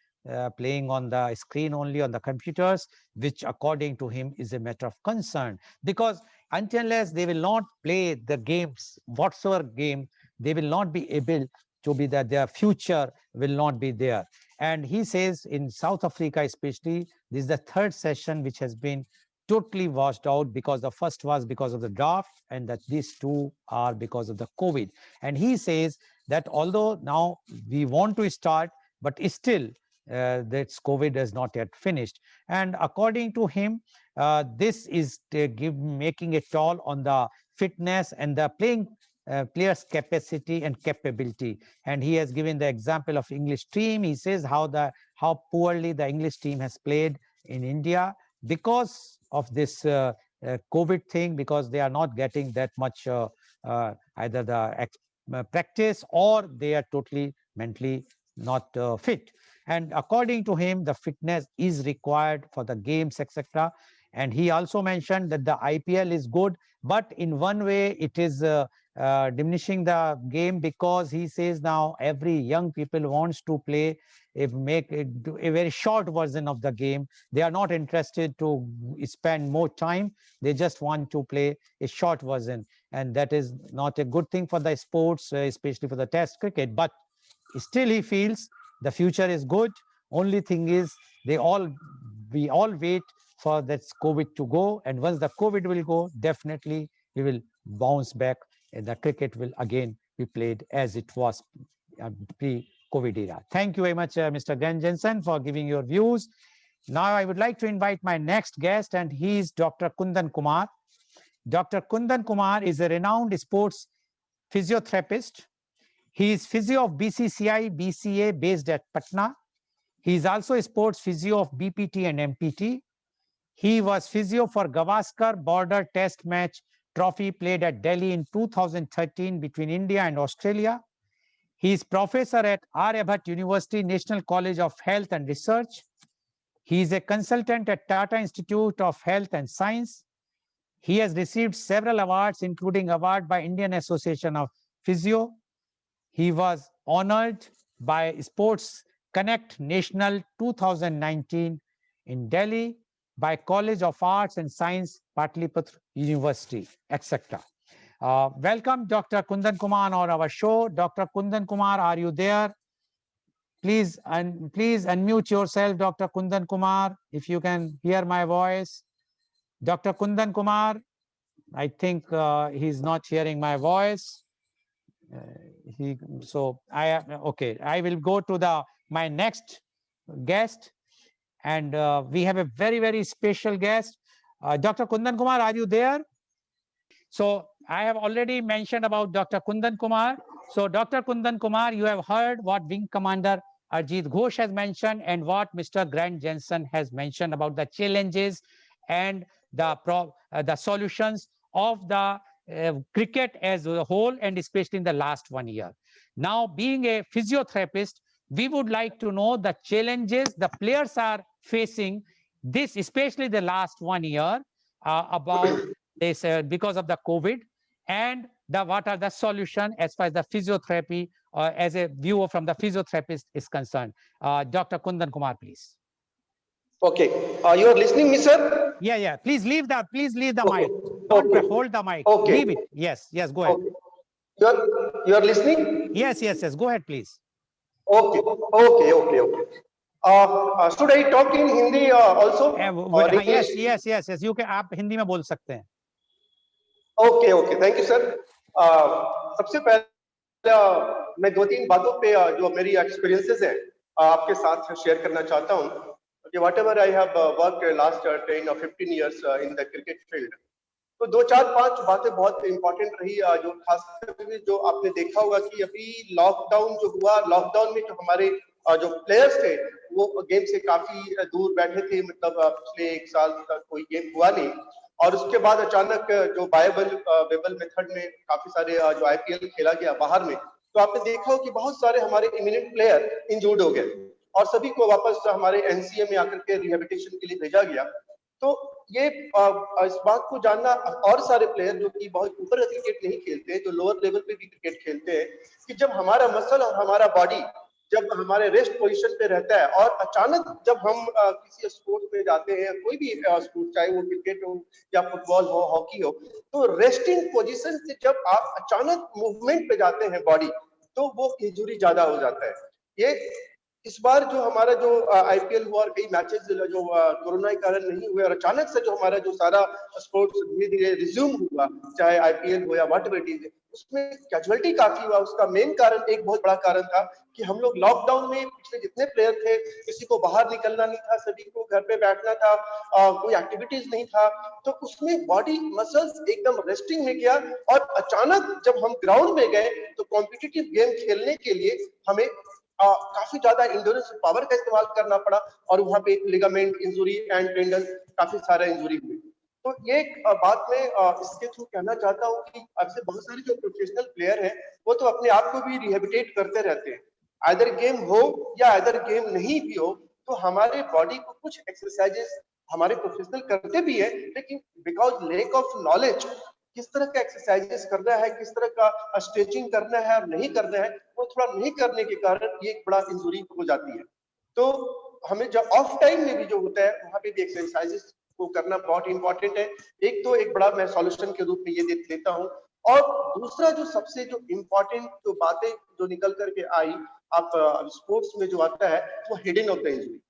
playing on the screen only on the computers, which according to him is a matter of concern, because until unless they will not play the games, whatsoever game, they will not be able to be that their future will not be there. And he says in South Africa especially, this is the third session which has been totally washed out, because the first was because of the draft, and that these two are because of the COVID. And he says that although now we want to start, but still that COVID has not yet finished. And according to him, this is making a toll on the fitness and the players' capacity and capability. And he has given the example of English team. He says how poorly the English team has played in India because of this COVID thing, because they are not getting that much either the practice, or they are totally mentally not fit. And according to him, the fitness is required for the games, etc. And he also mentioned that the IPL is good, but in one way it is diminishing the game, because he says now every young people wants to play make a very short version of the game. They are not interested to spend more time. They just want to play a short version, and that is not a good thing for the sports, especially for the test cricket. But still he feels the future is good. Only thing is we all wait for that COVID to go, and once the COVID will go, definitely we will bounce back, and the cricket will again be played as it was pre-COVID era. Thank you very much, Mr. Jensen, for giving your views. Now I would like to invite my next guest, and he is Dr. Kundan Kumar. Dr. Kundan Kumar is a renowned sports physiotherapist. He is physio of BCCI, BCA based at Patna. He is also a sports physio of BPT and MPT. He was physio for Gavaskar Border Test Match Trophy played at Delhi in 2013 between India and Australia. He is professor at Aryabhat University, National College of Health and Research. He is a consultant at Tata Institute of Health and Science. He has received several awards, including award by Indian Association of Physio. He was honored by Sports Connect National 2019 in Delhi, by College of Arts and Science, Patliputra University, etc. Welcome, Dr. Kundan Kumar, on our show. Dr. Kundan Kumar, are you there? Please unmute yourself, Dr. Kundan Kumar, if you can hear my voice. Dr. Kundan Kumar, I think he's not hearing my voice. Okay, I will go to my next guest, and we have a very, very special guest. Dr. Kundan Kumar, are you there? So I have already mentioned about Dr. Kundan Kumar. So Dr. Kundan Kumar, you have heard what Wing Commander Arjeet Kosh has mentioned, and what Mr. Grant Jensen has mentioned about the challenges and the solutions of the cricket as a whole, and especially in the last 1 year. Now, being a physiotherapist, we would like to know the challenges the players are facing, this especially the last 1 year, about this because of the COVID, and what are the solution as far as the physiotherapy, as a viewer from the physiotherapist is concerned. Dr. Kundan Kumar, please. Okay, you are listening, me, sir? Yeah. Please leave the Okay. mic. Don't hold the mic. Okay. Leave it. Yes. Go ahead. Okay. You are listening? Yes. Go ahead, please. Okay. Should I talk in Hindi also? Yes. You can. आप हिंदी में बोल सकते हैं. Okay. Thank you, sir. सबसे पहले मैं 2-3 बातों पे जो मेरी एक्सपीरियंसेस हैं आपके साथ शेयर करना चाहता हूँ. Whatever I have worked last 10 or 15 years in the cricket field, तो 2-4-5 बातें बहुत इंपॉर्टेंट रही, जो खास करके जो आपने देखा होगा कि अभी लॉकडाउन जो हुआ, लॉकडाउन में जो हमारे जो प्लेयर्स थे वो गेम से काफी दूर बैठे थे, मतलब पिछले 1 साल तक कोई गेम हुआ नहीं, और उसके बाद अचानक जो वेबल मेथड में काफी सारे जो IPL खेला गया बाहर में, तो आपने देखा हो कि बहुत सारे हमारे इमिनेंट प्लेयर इंजर्ड हो गए और सभी को वापस हमारे NCA में आकर के रिहेबिलिटेशन के लिए भेजा गया. तो ये इस बात को जानना, और सारे प्लेयर जो कि बहुत ऊपर क्रिकेट नहीं खेलते, जो लोअर लेवल पे भी क्रिकेट खेलते हैं, कि जब हमारा मसल और हमारा बॉडी जब हमारे रेस्ट पोजीशन पे रहता है, और अचानक जब हम किसी स्पोर्ट में जाते हैं, कोई भी स्पोर्ट, चाहे वो क्रिकेट हो या फुटबॉल हो, हॉकी हो, तो रेस्टिंग पोजीशन से जब आप अचानक मूवमेंट पे जाते हैं बॉडी, तो वो इंजुरी ज्यादा हो जाता है। ये इस बार जो हमारा जो आईपीएल हुआ और कई मैचेस जो कोरोना के कारण नहीं हुए, और अचानक से जो हमारा जो सारा स्पोर्ट्स धीरे धीरे रिज्यूम हुआ, चाहे आईपीएल हो या व्हाट एवर इट इज, उसमें कैजुअलिटी काफी हुआ। उसका मेन कारण, एक बहुत बड़ा कारण था कि हम लोग लॉकडाउन में पिछले जितने प्लेयर थे, किसी को बाहर निकलना नहीं था, सभी को घर पे बैठना था, कोई एक्टिविटीज नहीं था, तो उसमें बॉडी मसल्स एकदम रेस्टिंग में गया। और अचानक जब हम ग्राउंड में गए तो कॉम्पिटिटिव गेम खेलने के लिए हमें काफी ज्यादा इंड्योरेंस पावर का इस्तेमाल करना पड़ा, और वहां पे लिगामेंट इंजुरी एंड टेंडन काफी सारा इंजुरी हुई। तो ये बात मैं इसके थ्रू कहना चाहता हूँ कि अब से बहुत सारे जो प्रोफेशनल प्लेयर हैं, वो तो अपने आप को भी रिहेबिलिटेट करते रहते हैं, आइदर गेम हो या आइदर गेम नहीं भी हो, तो हमारे बॉडी को कुछ एक्सरसाइजेस हमारे प्रोफेशनल करते भी है, लेकिन बिकॉज लैक ऑफ नॉलेज, किस तरह का एक्सरसाइजेस करना है, किस तरह का स्ट्रेचिंग करना है और नहीं करना है, वो थोड़ा नहीं करने के कारण ये एक बड़ा इंजुरी हो जाती है। तो हमें जब ऑफ टाइम में भी जो होता है, वहां पे भी एक्सरसाइजेस को करना बहुत इंपॉर्टेंट है। एक बड़ा मैं सॉल्यूशन के रूप में ये देता हूँ। और दूसरा जो सबसे जो इम्पोर्टेंट जो बातें जो निकल करके आई आप स्पोर्ट्स में जो आता है, वो हिडन ऑफ द इंजरी।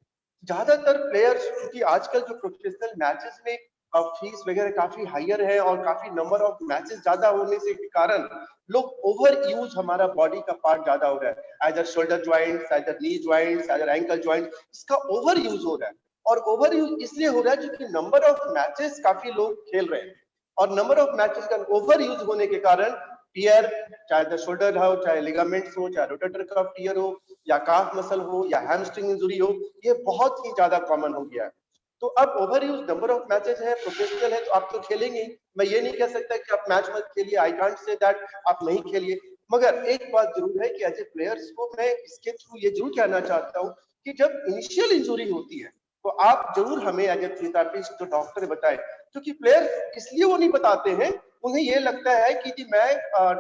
ज्यादातर प्लेयर्स, क्योंकि आजकल जो प्रोफेशनल मैचेस में फीस वगैरह काफी हायर है और काफी नंबर ऑफ मैचेस ज्यादा होने से के कारण लोग ओवर यूज हमारा बॉडी का पार्ट ज्यादा हो रहा है, आइदर शोल्डर ज्वाइंट्स, आइदर नी ज्वाइंट्स, आइदर एंकल ज्वाइंट, इसका ओवर यूज हो रहा है। और ओवर यूज इसलिए हो रहा है क्योंकि नंबर ऑफ मैचेस काफी लोग खेल रहे हैं, और नंबर ऑफ मैचेस का ओवर यूज होने के कारण टियर, चाहे शोल्डर हो, चाहे लिगामेंट्स हो, चाहे रोटेटर कफ टियर हो, या काफ मसल हो, या हैमस्ट्रिंग इंजुरी हो, ये बहुत ही ज्यादा कॉमन हो गया है। तो अब over use number of matches है, प्रोफेशनल है, तो आप तो खेलेंगे। मैं ये नहीं कह सकता कि आप मैच मत खेलिए, आई कांट से दैट आप नहीं खेलिए, मगर एक बात जरूर है कि एज ए प्लेयर्स को मैं इसके थ्रू ये जरूर कहना चाहता हूँ कि जब इनिशियल इंजुरी होती है, तो आप जरूर हमें एज ए फिजियोथेरेपिस्ट जो डॉक्टर बताए, क्योंकि प्लेयर इसलिए वो नहीं बताते हैं, उन्हें ये लगता है कि जी मैं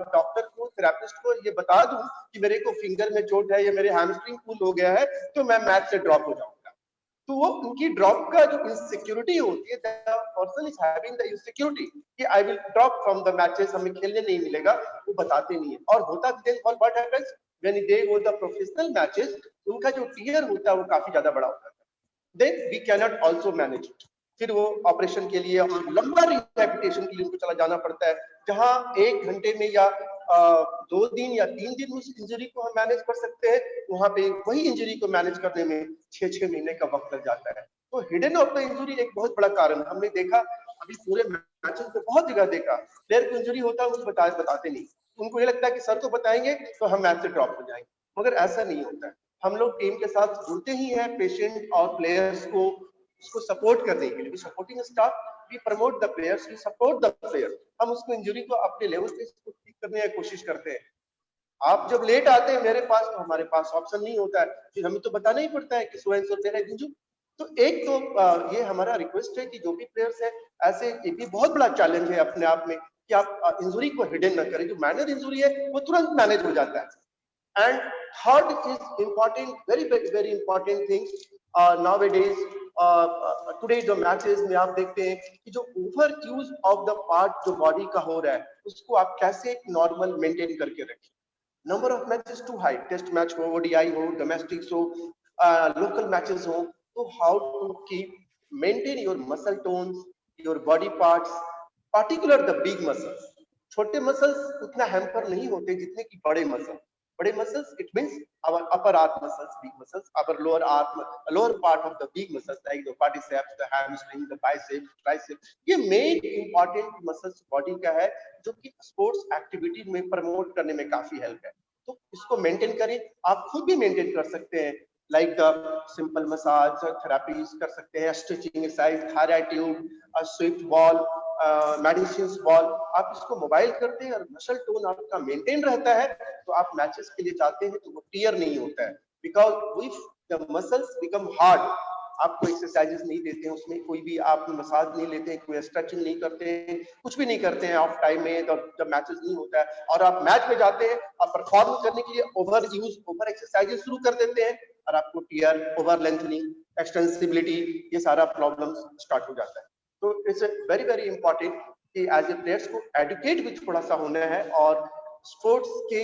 डॉक्टर को, थेरेपिस्ट को ये बता दूं कि मेरे को फिंगर में चोट है या मेरे हैमस्ट्रिंग पुल हो गया है, तो मैं मैच से ड्रॉप हो जाऊंगा। तो वो उनकी ड्रॉप का जो इनसिक्योरिटी होती है, the person is having the insecurity कि I will drop from the matches, हमें खेलने नहीं मिलेगा, वो बताते नहीं है। और होता then what happens when they go the professional matches, उनका जो टियर होता है वो काफी ज्यादा बड़ा होता है, then we can not also manage it. फिर वो ऑपरेशन के लिए और लंबा रिहैबिलिटेशन के लिए उनको चला जाना पड़ता है, जहां 1 घंटे में या 2 दिन या 3 दिन उस इंजरी को हम मैनेज कर सकते हैं, वहां पे वही इंजरी को मैनेज करने में 6 महीने का वक्त लग जाता है। तो हिडन ऑफ द इंजरी एक बहुत बड़ा कारण हमने देखा, अभी पूरे मैचेस में बहुत जगह देखा, प्लेयर को इंजरी होता है मुझे बताते नहीं, उनको ये लगता है कि सर को बताएंगे तो हम मैच से ड्रॉप हो जाएंगे, मगर ऐसा नहीं होता है। हम लोग टीम के साथ जुड़ते ही हैं, पेशेंट और प्लेयर्स को उसको सपोर्ट करने के लिए, supporting staff, we promote the players, we support the player, हम उसको इंजरी को अपने लेवल पे ठीक करने की कोशिश करते हैं। आप जब लेट आते हैं मेरे पास, तो हमारे पास ऑप्शन नहीं होता है, फिर हमें तो बताना ही पड़ता है कि सो एंड सो तेरा इंजरी। तो एक तो ये हमारा रिक्वेस्ट है कि जो भी प्लेयर्स है, ऐसे ये भी बहुत बड़ा चैलेंज है अपने आप में कि आप इंजरी को हिडन न करें, जो माइनर इंजरी है वो तुरंत मैनेज हो जाता है। And third is important, very important thing nowadays. Today जो मैचेस में आप देखते हैं कि जो over use of the part जो बॉडी का हो रहा है, उसको आप कैसे नॉर्मल मेंटेन करके रखें। Number of matches too high, test match हो, ओडीआई हो, डोमेस्टिक्स हो, लोकल मैचेस हो, तो how to keep maintain your muscle tones, your body parts, particular the big muscles. छोटे मसल्स उतना हैम्पर नहीं होते जितने कि बड़े मसल। बड़े muscles, it means our upper arm muscles, big muscles, our lower part of the big muscles like the quadriceps, the hamstring, the biceps, triceps, ये main important muscles body का है जो कि स्पोर्ट्स एक्टिविटी में promote करने में काफी help है। तो इसको मेंटेन करें, आप खुद भी मेंटेन कर सकते हैं, like the simple massage therapies कर सकते हैं, stretching exercise, thyroid tube, Swift ball, medicine ball, आप इसको मोबाइल करते हैं और मसल टोन आपका मेंटेन रहता है, तो आप मैचेस के लिए जाते हैं तो वो टियर नहीं होता है, because if the muscles become hard, आपको एक्सरसाइजेस नहीं देते हैं, उसमें कोई भी आप मसाज नहीं लेते हैं, कोई स्ट्रेचिंग नहीं करते हैं, कुछ भी नहीं करते हैं ऑफ टाइम में, जब मैचेस नहीं होता है, और आप मैच में जाते हैं, आप परफॉर्म करने के लिए ओवर यूज, ओवर एक्सरसाइजेस शुरू कर देते हैं, और आपको टीयर, ओवर लेंथनिंग, एक्सटेंसिबिलिटी, ये सारा प्रॉब्लम स्टार्ट हो जाता है। तो इट्स वेरी वेरी इंपॉर्टेंट कि एज ए प्लेयर्स को एडुकेट भी थोड़ा सा होना है, और स्पोर्ट्स के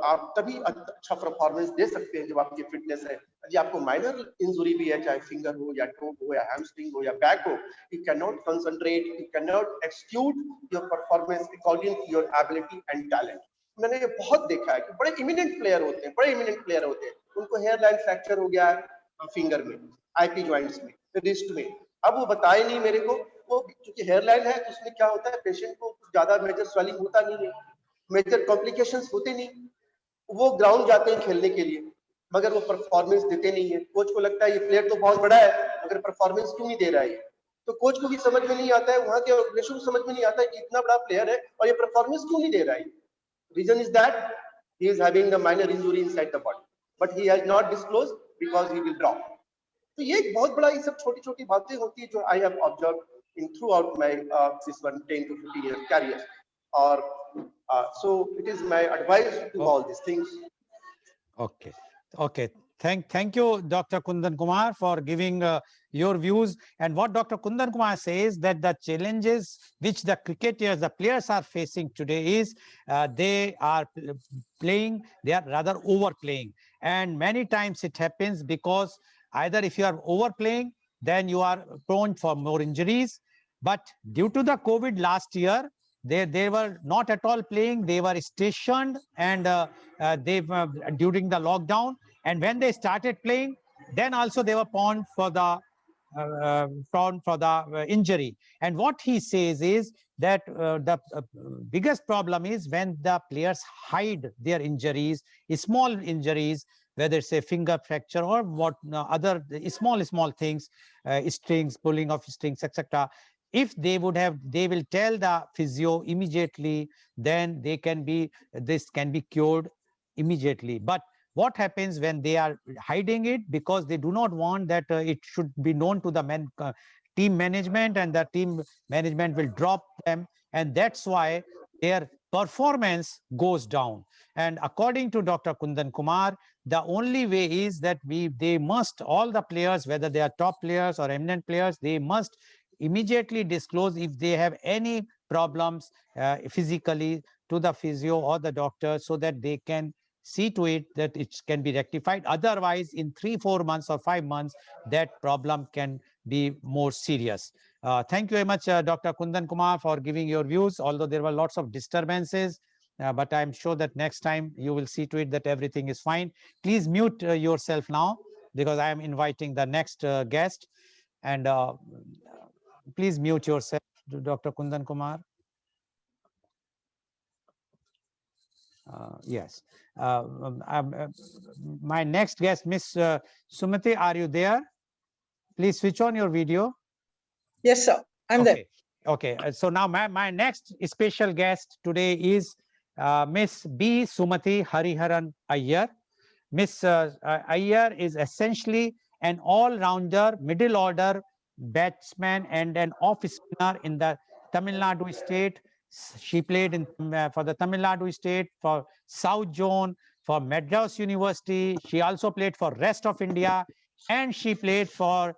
आप तभी अच्छा परफॉर्मेंस दे सकते हैं जब आपकी फिटनेस है। यदि आपको माइनर इंजुरी भी है, चाहे फिंगर हो या टो हो या हैमस्ट्रिंग हो या बैक हो, you can not concentrate, you can not execute your performance according to your ability and talent. मैंने ये बहुत देखा है कि बड़े इमिनेंट प्लेयर होते हैं, बड़े इमिनेंट प्लेयर होते हैं, उनको हेयर लाइन फ्रैक्चर हो गया है फिंगर में, आईपी ज्वाइंट्स में, रिस्ट में, अब वो बताए नहीं मेरे को, वो क्योंकि हेयर लाइन है तो उसमें क्या होता है, पेशेंट को ज्यादा मेजर स्वेलिंग होता नहीं है, मेजर कॉम्प्लिकेशंस होते नहीं, वो ग्राउंड जाते हैं खेलने के लिए, मगर वो परफॉर्मेंस देते नहीं है। कोच को लगता है ये प्लेयर तो बहुत बड़ा है, मगर परफॉर्मेंस क्यों नहीं दे रहा है, तो कोच को भी समझ में नहीं आता है, वहां के ऑर्गेनाइजेशन को समझ में नहीं आता है कि इतना बड़ा प्लेयर है और ये परफॉर्मेंस क्यों नहीं दे रहा है। Reason is that he is having the minor injury inside the body, but he has not disclosed because he will drop. तो ये एक बहुत बड़ा, ये सब छोटी छोटी बातें होती है जो I have observe in through out my this 10 to 15 year career, और so it is my advice to all these things. Okay. Okay. Thank you, Dr. Kundan Kumar, for giving your views. And what Dr. Kundan Kumar says, that the challenges which the cricketers, the players are facing today is they are playing, they are rather overplaying. And many times it happens because either if you are overplaying, then you are prone for more injuries. But due to the COVID last year, they were not at all playing. They were stationed, and during the lockdown, and when they started playing, then also they were prone for the injury. And what he says is that the biggest problem is when the players hide their injuries, small injuries, whether it's a finger fracture or what other small things, strings, pulling of strings, etc. If they will tell the physio immediately, then this can be cured immediately. But what happens when they are hiding it because they do not want that it should be known to the team management, and the team management will drop them, and that's why their performance goes down. And according to Dr. Kundan Kumar, the only way is that they must, all the players, whether they are top players or eminent players, they must immediately disclose if they have any problems physically to the physio or the doctor, so that they can see to it that it can be rectified. Otherwise, in 3-4 months or 5 months, that problem can be more serious. Thank you very much, Dr. Kundan Kumar, for giving your views, although there were lots of disturbances. But I'm sure that next time you will see to it that everything is fine. Please mute yourself now, because I am inviting the next guest. And please mute yourself, Dr. Kundan Kumar. Yes. My next guest, Miss Sumati, are you there? Please switch on your video. Yes, sir. I'm there. Okay. So now my next special guest today is Miss B. Sumati Hariharan Iyer. Miss Iyer is essentially an all-rounder, middle order batsman and an off spinner in the Tamil Nadu state. She played for the Tamil Nadu state, for South Zone, for Madras University. She also played for rest of India, and she played for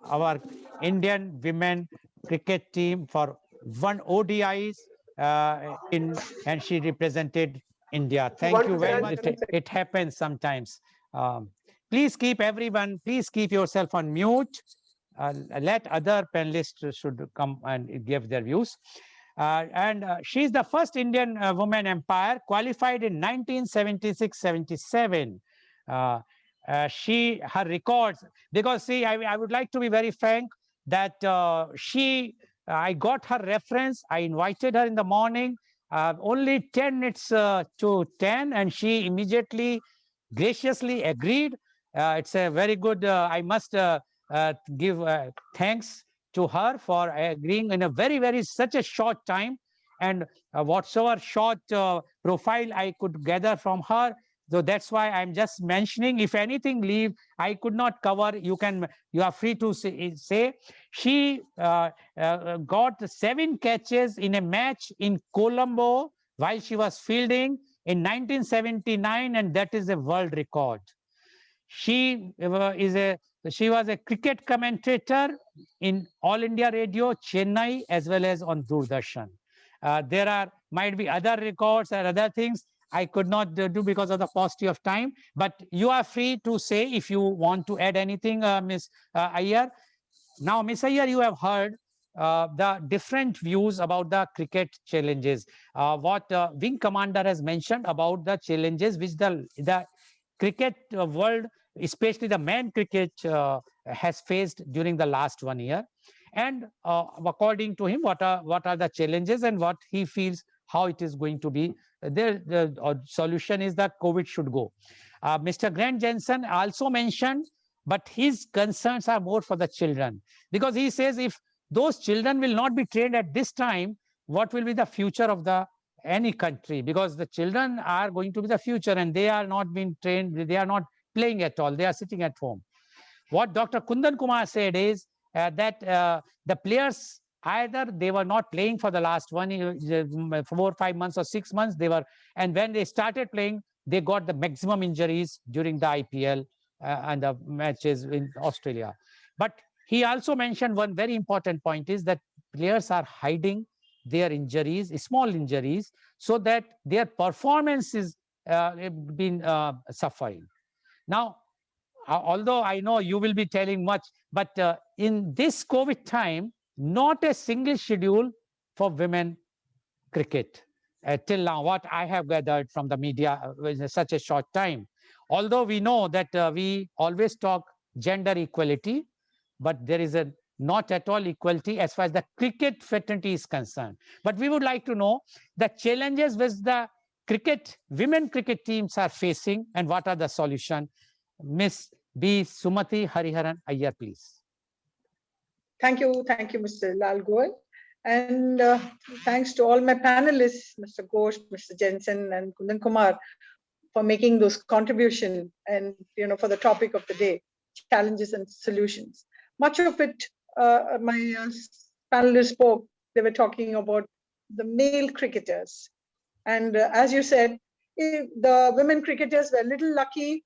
our Indian women cricket team for one ODIs and she represented India. Thank you very much. It happens sometimes. Please keep yourself on mute. Let other panelists should come and give their views. She is the first Indian woman umpire, qualified in 1976-77. Her records, because see, I would like to be very frank that I got her reference. I invited her in the morning, only 10 minutes to 10, and she immediately graciously agreed. It's a very good, I must give thanks to her for agreeing in a very such a short time. And whatsoever short profile I could gather from her, So that's why I'm just mentioning. If anything, leave I could not cover. You are free to say. She got 7 catches in a match in Colombo while she was fielding in 1979, and that is a world record. She was a cricket commentator in All India Radio, Chennai, as well as on Doordarshan. There might be other records or other things I could not do because of the paucity of time, but you are free to say if you want to add anything, Ms. Iyer. Now, Ms. Iyer, you have heard the different views about the cricket challenges. What Wing Commander has mentioned about the challenges which the cricket world, especially the men cricket, has faced during the last 1 year. And according to him, what are the challenges and what he feels how it is going to be. The solution is that COVID should go. Mr. Grant Jensen also mentioned, but his concerns are more for the children, because he says if those children will not be trained at this time, what will be the future of any country? Because the children are going to be the future, and they are not being trained, they are not playing at all, they are sitting at home. What Dr. Kundan Kumar said is that the players, either they were not playing for the last 1 year, 4 or 5 months or 6 months, and when they started playing, they got the maximum injuries during the IPL and the matches in Australia. But he also mentioned one very important point is that players are hiding their injuries, small injuries, so that their performance is been suffering. Now, although I know you will be telling much, but in this COVID time, not a single schedule for women cricket till now, what I have gathered from the media in such a short time. Although we know that we always talk gender equality, but there is not at all equality as far as the cricket fraternity is concerned. But we would like to know the challenges which the women cricket teams are facing and what are the solutions. Miss B. Sumati Hariharan Iyer, please. Thank you, Mr. Lal Goel. And thanks to all my panelists, Mr. Ghosh, Mr. Jensen, and Kundan Kumar, for making those contributions and for the topic of the day, challenges and solutions. Much of it, my panelists spoke. They were talking about the male cricketers, and as you said, the women cricketers were a little lucky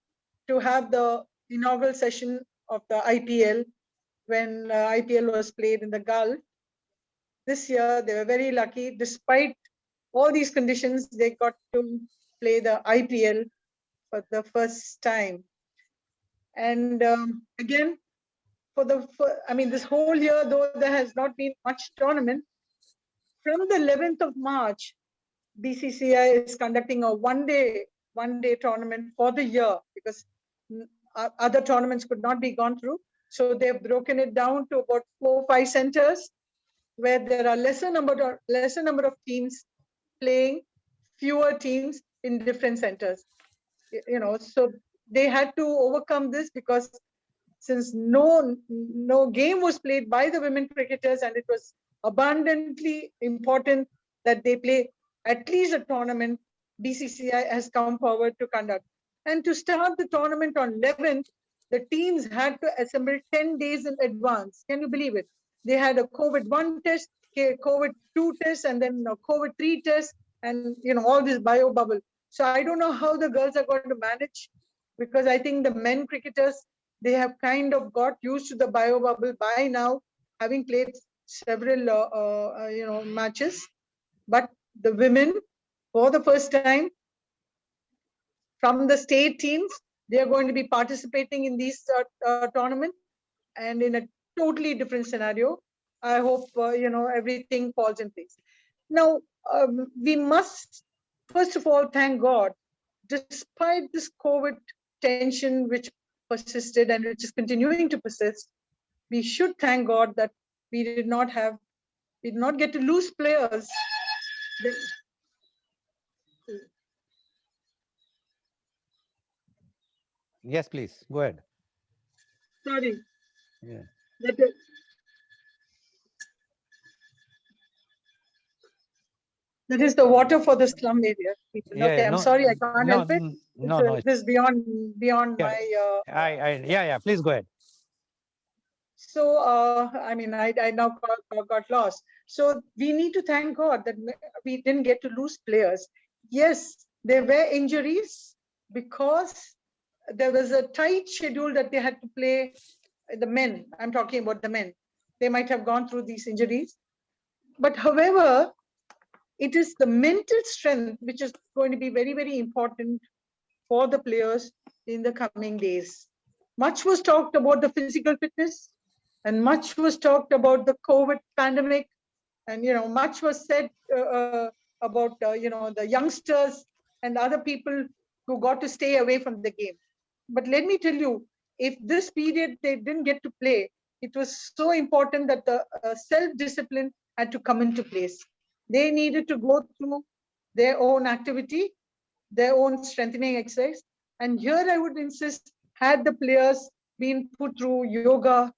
to have the inaugural session of the IPL when IPL was played in the Gulf. This year, they were very lucky. Despite all these conditions, they got to play the IPL for the first time. And again, this whole year, though there has not been much tournament, from the 11th of March, BCCI is conducting a one-day tournament for the year because other tournaments could not be gone through. So they've broken it down to about 4 or 5 centers where there are lesser number of teams playing, fewer teams in different centers. So they had to overcome this because since no game was played by the women cricketers, and it was abundantly important that they play at least a tournament, BCCI has come forward to conduct. And to start the tournament on 11th, the teams had to assemble 10 days in advance. Can you believe it? They had a COVID-1 test, COVID-2 test, and then a COVID-3 test, and all this bio bubble. So I don't know how the girls are going to manage, because I think the men cricketers, they have kind of got used to the bio bubble by now, having played several matches. But the women, for the first time, from the state teams, they are going to be participating in these tournament, and in a totally different scenario. I hope everything falls in place. Now we must first of all thank God, despite this COVID tension which persisted and which is continuing to persist. We should thank God that we did not get to lose players. Yes, please go ahead. Sorry. Yeah. That is the water for the slum area. people. Yeah, Okay, I'm no, sorry, I can't no, help it. no, no. This is beyond Yeah, my. yeah. Please go ahead. So, I mean, I now got lost. So we need to thank God that we didn't get to lose players. Yes, there were injuries because there was a tight schedule that they had to play. The men, I'm talking about the men. They might have gone through these injuries. But however, it is the mental strength which is going to be very, very important for the players in the coming days. Much was talked about the physical fitness, and much was talked about the COVID pandemic, and much was said about the youngsters and other people who got to stay away from the game. But let me tell you, if this period they didn't get to play, it was so important that the self-discipline had to come into place. They needed to go through their own activity, their own strengthening exercise. And here I would insist, had the players been put through yoga,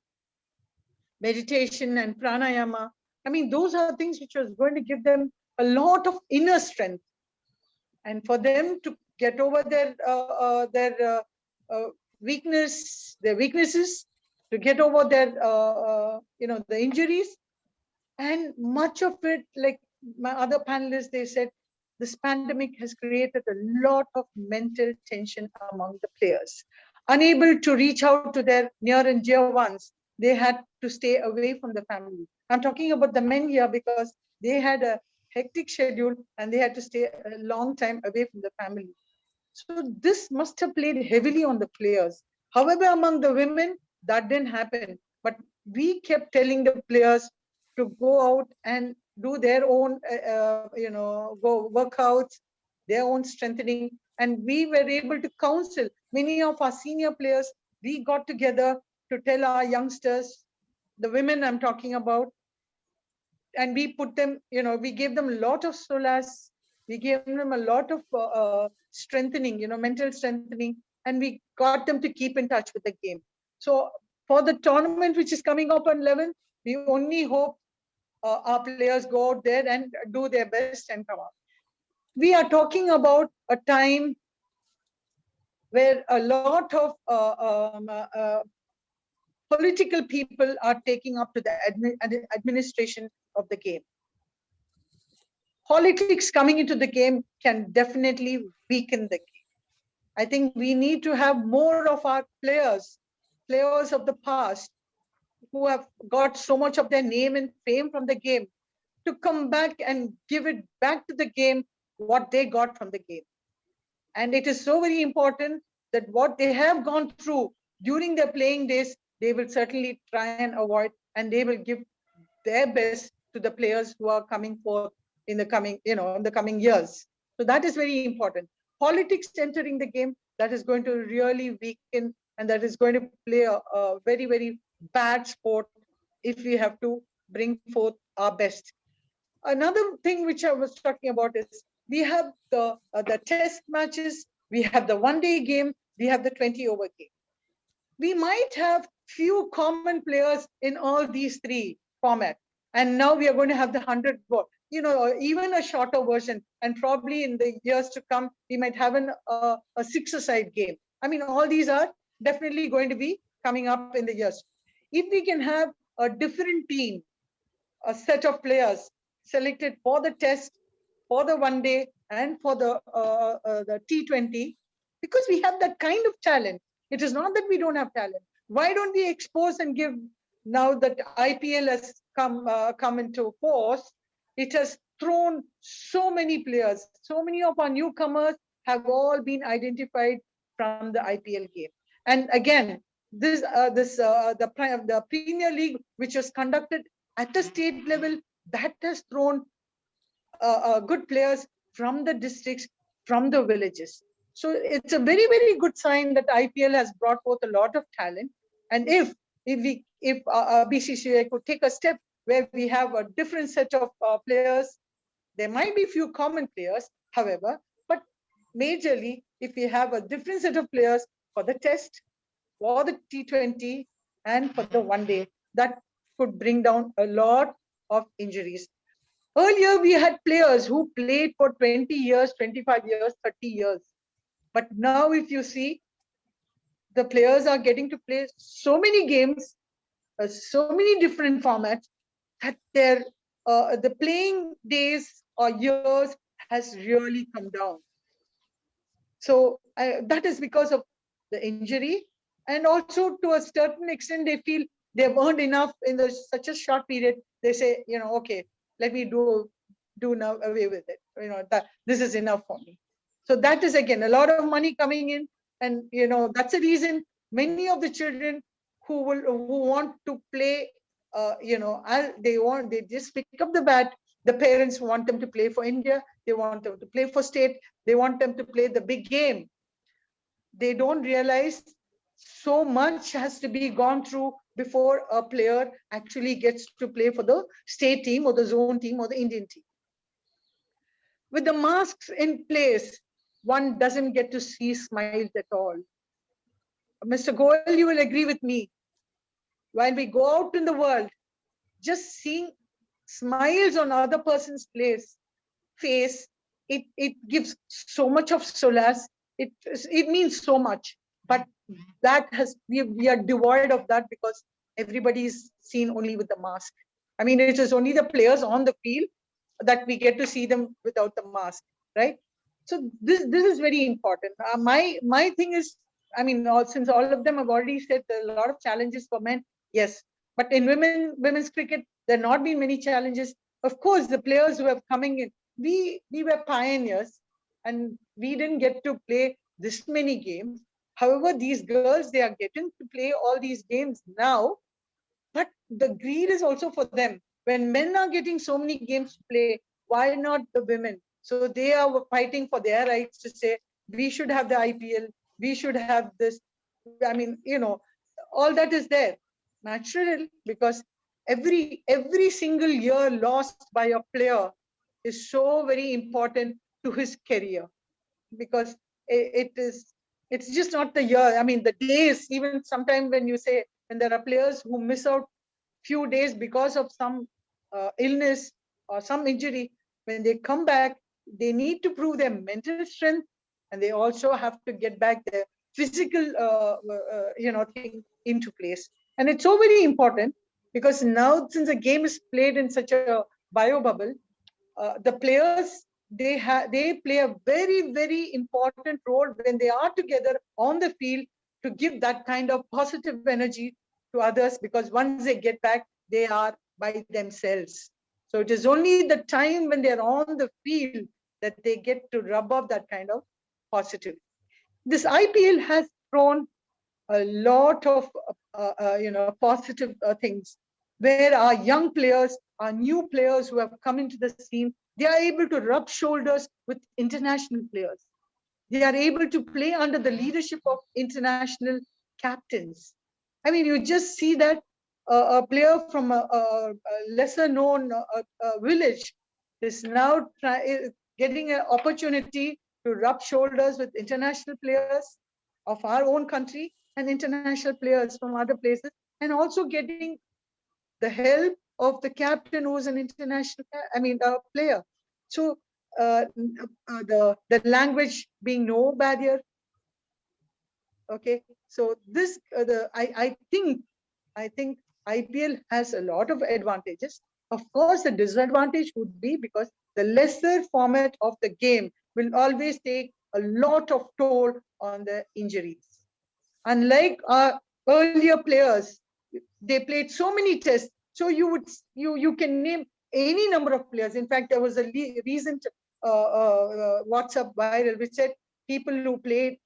meditation and pranayama, I mean, those are things which was going to give them a lot of inner strength. And for them to get over their weaknesses, to get over the injuries, and much of it, like my other panelists, they said, this pandemic has created a lot of mental tension among the players. Unable to reach out to their near and dear ones, they had to stay away from the family. I'm talking about the men here because they had a hectic schedule and they had to stay a long time away from the family. So this must have played heavily on the players. However, among the women, that didn't happen. But we kept telling the players to go out and do their own, go workouts, their own strengthening. And we were able to counsel many of our senior players. We got together to tell our youngsters, the women I'm talking about, and we put them, we gave them a lot of solace. We gave them a lot of strengthening, mental strengthening, and we got them to keep in touch with the game. So for the tournament which is coming up on 11th, we only hope our players go out there and do their best and come out. We are talking about a time where a lot of political people are taking up to the administration of the game. Politics coming into the game can definitely weaken the game. I think we need to have more of our players of the past who have got so much of their name and fame from the game to come back and give it back to the game what they got from the game. And it is so very important that what they have gone through during their playing days, they will certainly try and avoid, and they will give their best to the players who are coming forth in the coming, in the coming years. So that is very important. Politics entering the game, that is going to really weaken, and that is going to play a very, very bad sport if we have to bring forth our best. Another thing which I was talking about is we have the test matches, we have the one-day game, we have the 20-over game. We might have few common players in all these three formats. And now we are going to have the 100 ball, even a shorter version. And probably in the years to come, we might have a six-a-side game. I mean, all these are definitely going to be coming up in the years. If we can have a different team, a set of players selected for the test, for the one day, and for the T20, because we have that kind of talent. It is not that we don't have talent. Why don't we expose and give, now that IPL has come into force, it has thrown so many players. So many of our newcomers have all been identified from the IPL game. And again, the Premier League, which was conducted at the state level, that has thrown good players from the districts, from the villages. So it's a very, very good sign that IPL has brought forth a lot of talent. And if BCCI could take a step where we have a different set of players, there might be few common players, however, but majorly, if we have a different set of players for the test, for the T20, and for the one day, that could bring down a lot of injuries. Earlier, we had players who played for 20 years, 25 years, 30 years. But now, if you see, the players are getting to play so many games, so many different formats, that the playing days or years has really come down. So that is because of the injury, and also to a certain extent they feel they've earned enough in such a short period. They say, okay, let me do now away with it. That this is enough for me. So that is again a lot of money coming in, and that's the reason many of the children who want to play, they just pick up the bat. The parents want them to play for India. They want them to play for state. They want them to play the big game. They don't realize so much has to be gone through before a player actually gets to play for the state team or the zone team or the Indian team. With the masks in place, one doesn't get to see smiles at all. Mr. Goel, you will agree with me. While we go out in the world, just seeing smiles on other person's face, it gives so much of solace. It means so much. But that we are devoid of that because everybody is seen only with the mask. I mean, it is only the players on the field that we get to see them without the mask, right? So this is very important. My thing is, I mean, since all of them have already said there are a lot of challenges for men, yes, but in women's cricket there not been many challenges. Of course, the players who have coming in, we were pioneers, and we didn't get to play this many games. However, these girls, they are getting to play all these games now, but the greed is also for them. When men are getting so many games to play, why not the women? So they are fighting for their rights to say, we should have the IPL, we should have this. I mean, all that is there. Natural, because every single year lost by a player is so very important to his career, because it's just not the year. I mean, the days, even sometimes when you say, when there are players who miss out few days because of some illness or some injury, when they come back, they need to prove their mental strength, and they also have to get back their physical thing into place. And it's so very important, because now, since the game is played in such a bio bubble, the players, they play a very, very important role when they are together on the field, to give that kind of positive energy to others, because once they get back, they are by themselves. So it is only the time when they're on the field that they get to rub off that kind of positive. This IPL has thrown a lot of positive things, where our young players, our new players who have come into the scene, they are able to rub shoulders with international players. They are able to play under the leadership of international captains. I mean, you just see that a player from a lesser known village is now getting an opportunity to rub shoulders with international players of our own country and international players from other places, and also getting the help of the captain who is an international, player. So the language being no barrier. Okay, so this I think IPL has a lot of advantages. Of course, the disadvantage would be because the lesser format of the game will always take a lot of toll on the injuries. Unlike our earlier players, they played so many tests. So you can name any number of players. In fact, there was a recent WhatsApp viral which said people who played,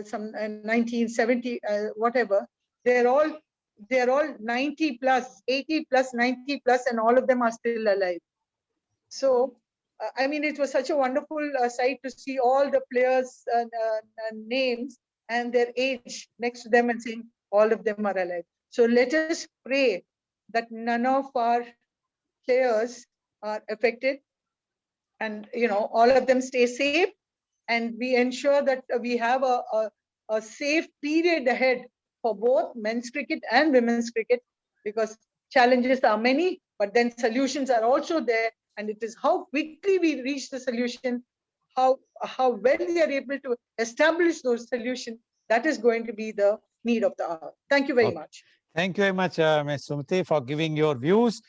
some 1970, whatever, they're all 90 plus, 80 plus, 90 plus, and all of them are still alive. So, I mean, it was such a wonderful sight to see all the players and names and their age next to them and saying all of them are alive. So let us pray that none of our players are affected, and all of them stay safe, and we ensure that we have a safe period ahead for both men's cricket and women's cricket, because challenges are many, but then solutions are also there, and it is how quickly we reach the solution, how well we are able to establish those solutions, that is going to be the need of the hour. Thank you very Okay. much. Thank you very much, Ms. Sumati, for giving your views.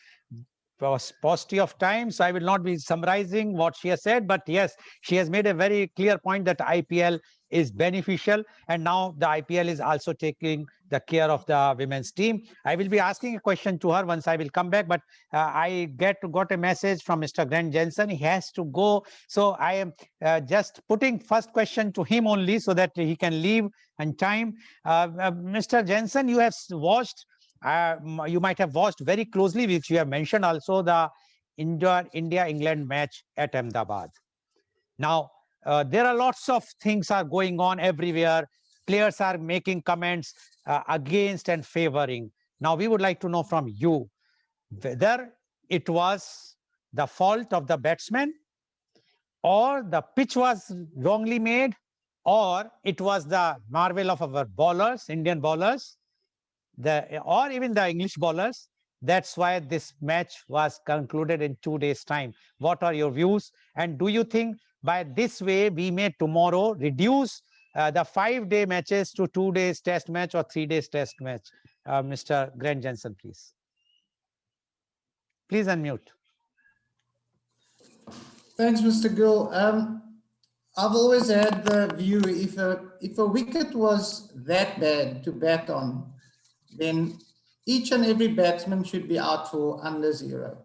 Paucity of time, so I will not be summarizing what she has said, but yes, she has made a very clear point that IPL is beneficial, and now the IPL is also taking the care of the women's team. I will be asking a question to her once I will come back, but I got a message from Mr. Grant Jensen. He has to go, so I am just putting first question to him only so that he can leave in time. Mr. Jensen, you have watched, you might have watched very closely, which you have mentioned also, the India-England match at Ahmedabad. Now, there are lots of things are going on everywhere. Players are making comments against and favoring. Now, we would like to know from you whether it was the fault of the batsman, or the pitch was wrongly made, or it was the marvel of our bowlers, Indian bowlers, or even the English bowlers. That's why this match was concluded in 2 days' time. What are your views? And do you think by this way we may tomorrow reduce the 5-day matches to 2 days test match or 3 days test match? Mr. Grant Jensen, please. Please unmute. Thanks, Mr. Goel. I've always had the view, if a wicket was that bad to bat on, then each and every batsman should be out for under 0.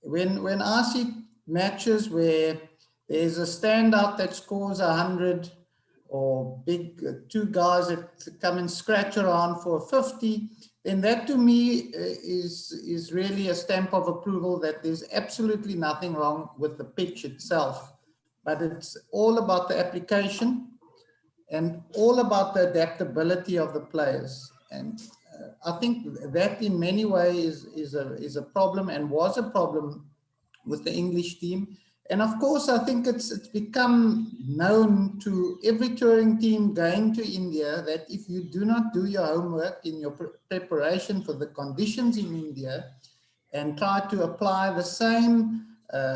When I see matches where there's a standout that scores 100, or big two guys that come and scratch around for 50, then that to me is really a stamp of approval that there's absolutely nothing wrong with the pitch itself. But it's all about the application and all about the adaptability of the players. And I think that in many ways is a problem, and was a problem with the English team. And of course, I think it's become known to every touring team going to India that if you do not do your homework in your preparation for the conditions in India and try to apply the same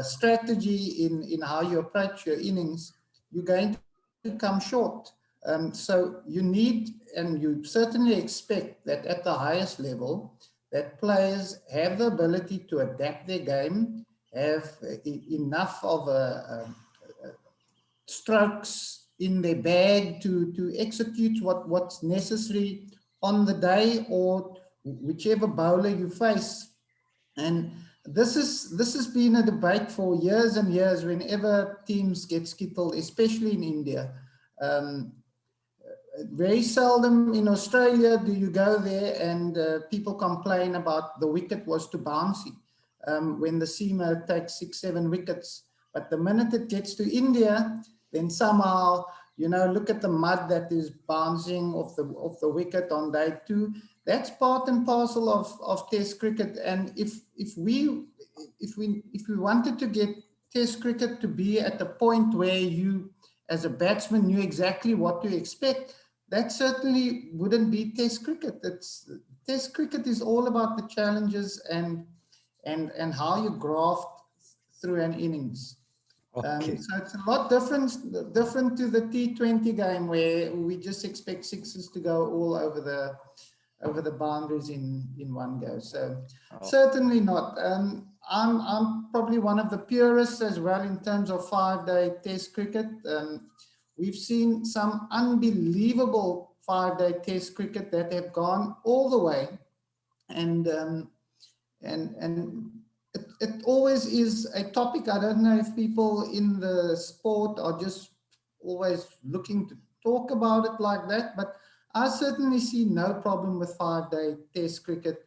strategy in how you approach your innings, you're going to come short. So you need, and you certainly expect that at the highest level, that players have the ability to adapt their game, have enough of strokes in their bag to execute what's necessary on the day, or whichever bowler you face. And this has been a debate for years and years whenever teams get skittled, especially in India. Very seldom in Australia do you go there and people complain about the wicket was too bouncy when the seamer takes 6-7 wickets. But the minute it gets to India, then somehow, look at the mud that is bouncing off the wicket on day 2. That's part and parcel of Test cricket. And if we wanted to get Test cricket to be at the point where you, as a batsman, knew exactly what to expect, that certainly wouldn't be Test cricket. Test cricket is all about the challenges and how you graft through an innings. Okay. So it's a lot different to the T20 game where we just expect sixes to go all over the boundaries in one go. So certainly not. I'm probably one of the purists as well in terms of 5-day Test cricket. We've seen some unbelievable 5-day Test cricket that have gone all the way, and it always is a topic. I don't know if people in the sport are just always looking to talk about it like that, but I certainly see no problem with 5-day Test cricket.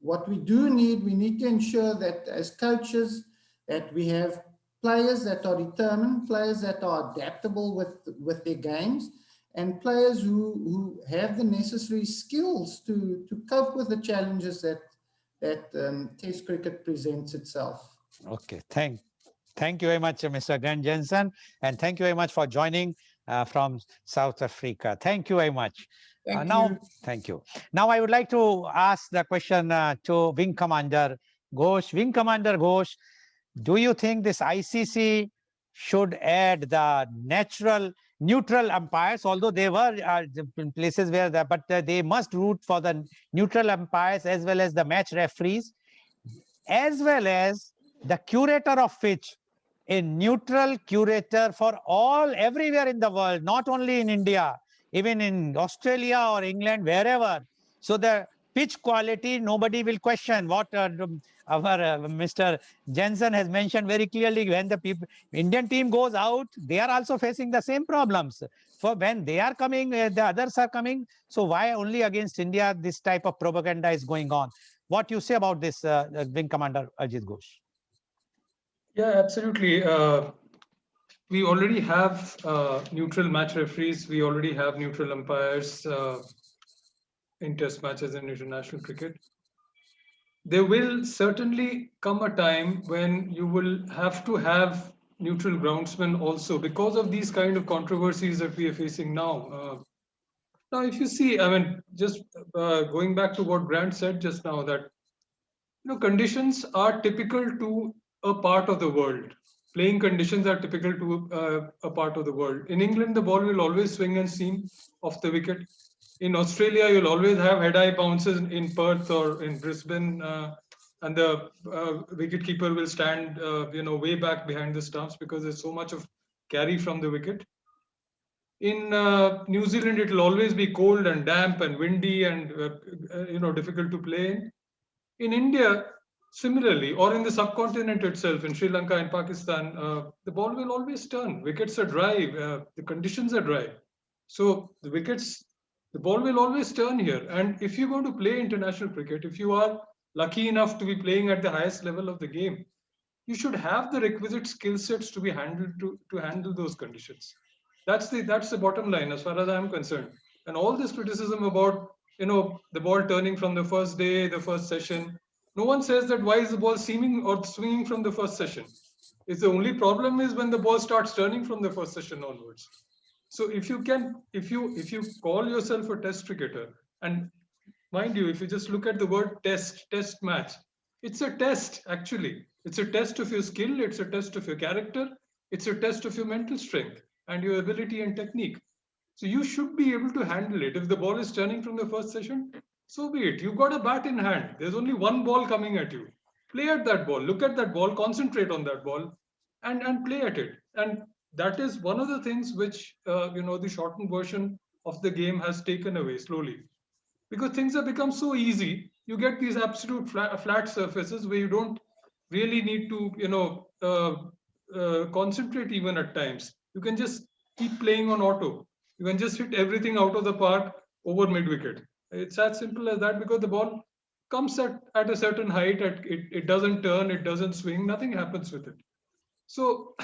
What we need to ensure that as coaches that we have players that are determined, players that are adaptable with their games, and players who have the necessary skills to cope with the challenges that Test cricket presents itself. Okay, thank you very much, Mr. Grant Jensen, and thank you very much for joining from South Africa. Thank you very much. Thank Now, you. thank you. Now I would like to ask the question to Wing Commander Ghosh. Wing Commander Ghosh, do you think this ICC should add the neutral umpires, although they were in places where but they must root for the neutral umpires as well as the match referees, as well as the curator of pitch, a neutral curator for everywhere in the world, not only in India, even in Australia or England, wherever. So the pitch quality, nobody will question what our Mr. Jensen has mentioned very clearly. When the Indian team goes out, they are also facing the same problems. For when they are coming, the others are coming. So why only against India this type of propaganda is going on? What you say about this, Wing Commander Arjeet Kosh? Yeah, absolutely. We already have neutral match referees. We already have neutral umpires in test matches and international cricket. There will certainly come a time when you will have to have neutral groundsmen also because of these kind of controversies that we are facing now. Now, if you see, I mean, just going back to what Grant said just now, that conditions are typical to a part of the world. Playing conditions are typical to a part of the world. In England, the ball will always swing and seam off the wicket. In Australia, you'll always have head-eye bounces in Perth or in Brisbane, and the wicketkeeper will stand, way back behind the stumps because there's so much of carry from the wicket. In New Zealand, it will always be cold and damp and windy and difficult to play in. In India, similarly, or in the subcontinent itself, in Sri Lanka and Pakistan, the ball will always turn. Wickets are dry, the conditions are dry. So the ball will always turn here. And if you're going to play international cricket, if you are lucky enough to be playing at the highest level of the game, you should have the requisite skill sets to be handled to handle those conditions. That's the bottom line as far as I'm concerned. And all this criticism about the ball turning from the first day, the first session, no one says that why is the ball seaming or swinging from the first session. It's the only problem is when the ball starts turning from the first session onwards. So if you call yourself a test cricketer, and mind you, if you just look at the word test match, it's a test actually. It's a test of your skill, it's a test of your character, it's a test of your mental strength and your ability and technique. So you should be able to handle it. If the ball is turning from the first session, so be it. You've got a bat in hand. There's only one ball coming at you. Play at that ball, look at that ball, concentrate on that ball and play at it. And that is one of the things which, the shortened version of the game has taken away slowly. Because things have become so easy, you get these absolute flat surfaces where you don't really need to, concentrate even at times. You can just keep playing on auto. You can just hit everything out of the park over mid-wicket. It's as simple as that because the ball comes at a certain height, it doesn't turn, it doesn't swing, nothing happens with it. So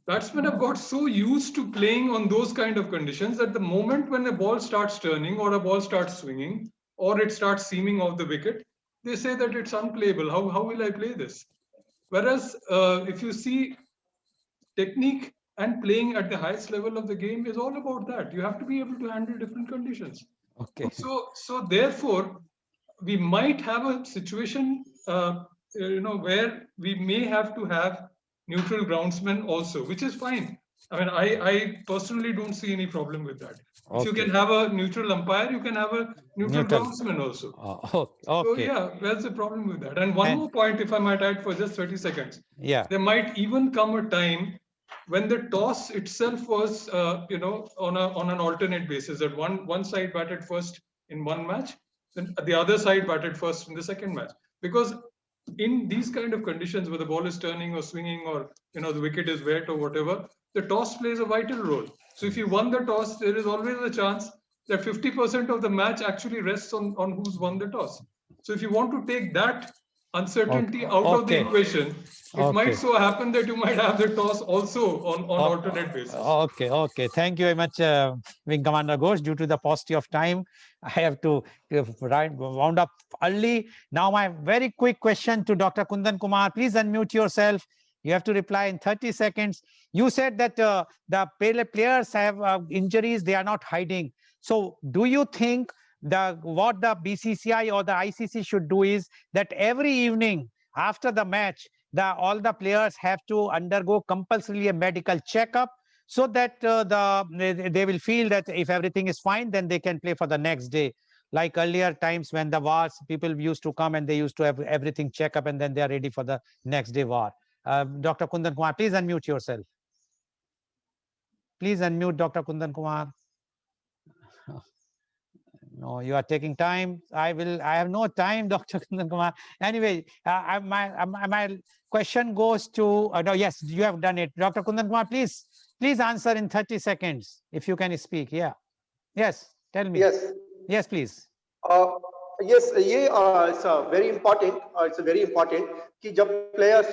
batsmen have got so used to playing on those kind of conditions that the moment when a ball starts turning or a ball starts swinging or it starts seaming off the wicket, they say that it's unplayable. How will I play this? Whereas if you see, technique and playing at the highest level of the game is all about that. You have to be able to handle different conditions. Okay. So therefore, we might have a situation, where we may have to have neutral groundsmen also, which is fine. I mean, I personally don't see any problem with that. If you can have a neutral umpire, you can have a neutral groundsman also. Okay. So yeah, where's the problem with that? And one more point, if I might add for just 30 seconds. Yeah. There might even come a time when the toss itself was, on an alternate basis, that one side batted first in one match, then the other side batted first in the second match. Because in these kind of conditions where the ball is turning or swinging or the wicket is wet or whatever, the toss plays a vital role. So if you won the toss, there is always a chance that 50% of the match actually rests on who's won the toss. So if you want to take that uncertainty out of the equation, it might so happen that you might have the toss also on alternate basis. Okay. Thank you very much, Wing Commander Ghosh. Due to the paucity of time, I have to round up early. Now, my very quick question to Dr. Kundan Kumar. Please unmute yourself. You have to reply in 30 seconds. You said that the players have injuries, they are not hiding. So do you think what the BCCI or the ICC should do is that every evening after the match, all the players have to undergo compulsorily a medical checkup, so that they will feel that if everything is fine, then they can play for the next day. Like earlier times when the wars, people used to come and they used to have everything check up, and then they are ready for the next day war. Dr. Kundan Kumar, please unmute yourself. Please unmute Dr. Kundan Kumar. No, you are taking time. I have no time, Dr. Kundan Kumar. Anyway, my question goes to, no, yes, you have done it. Dr. Kundan Kumar, please answer in 30 seconds, if you can speak. Yeah. Yes, tell me. Yes. Yes, please. Yes, it's very important. It's very important कि जब players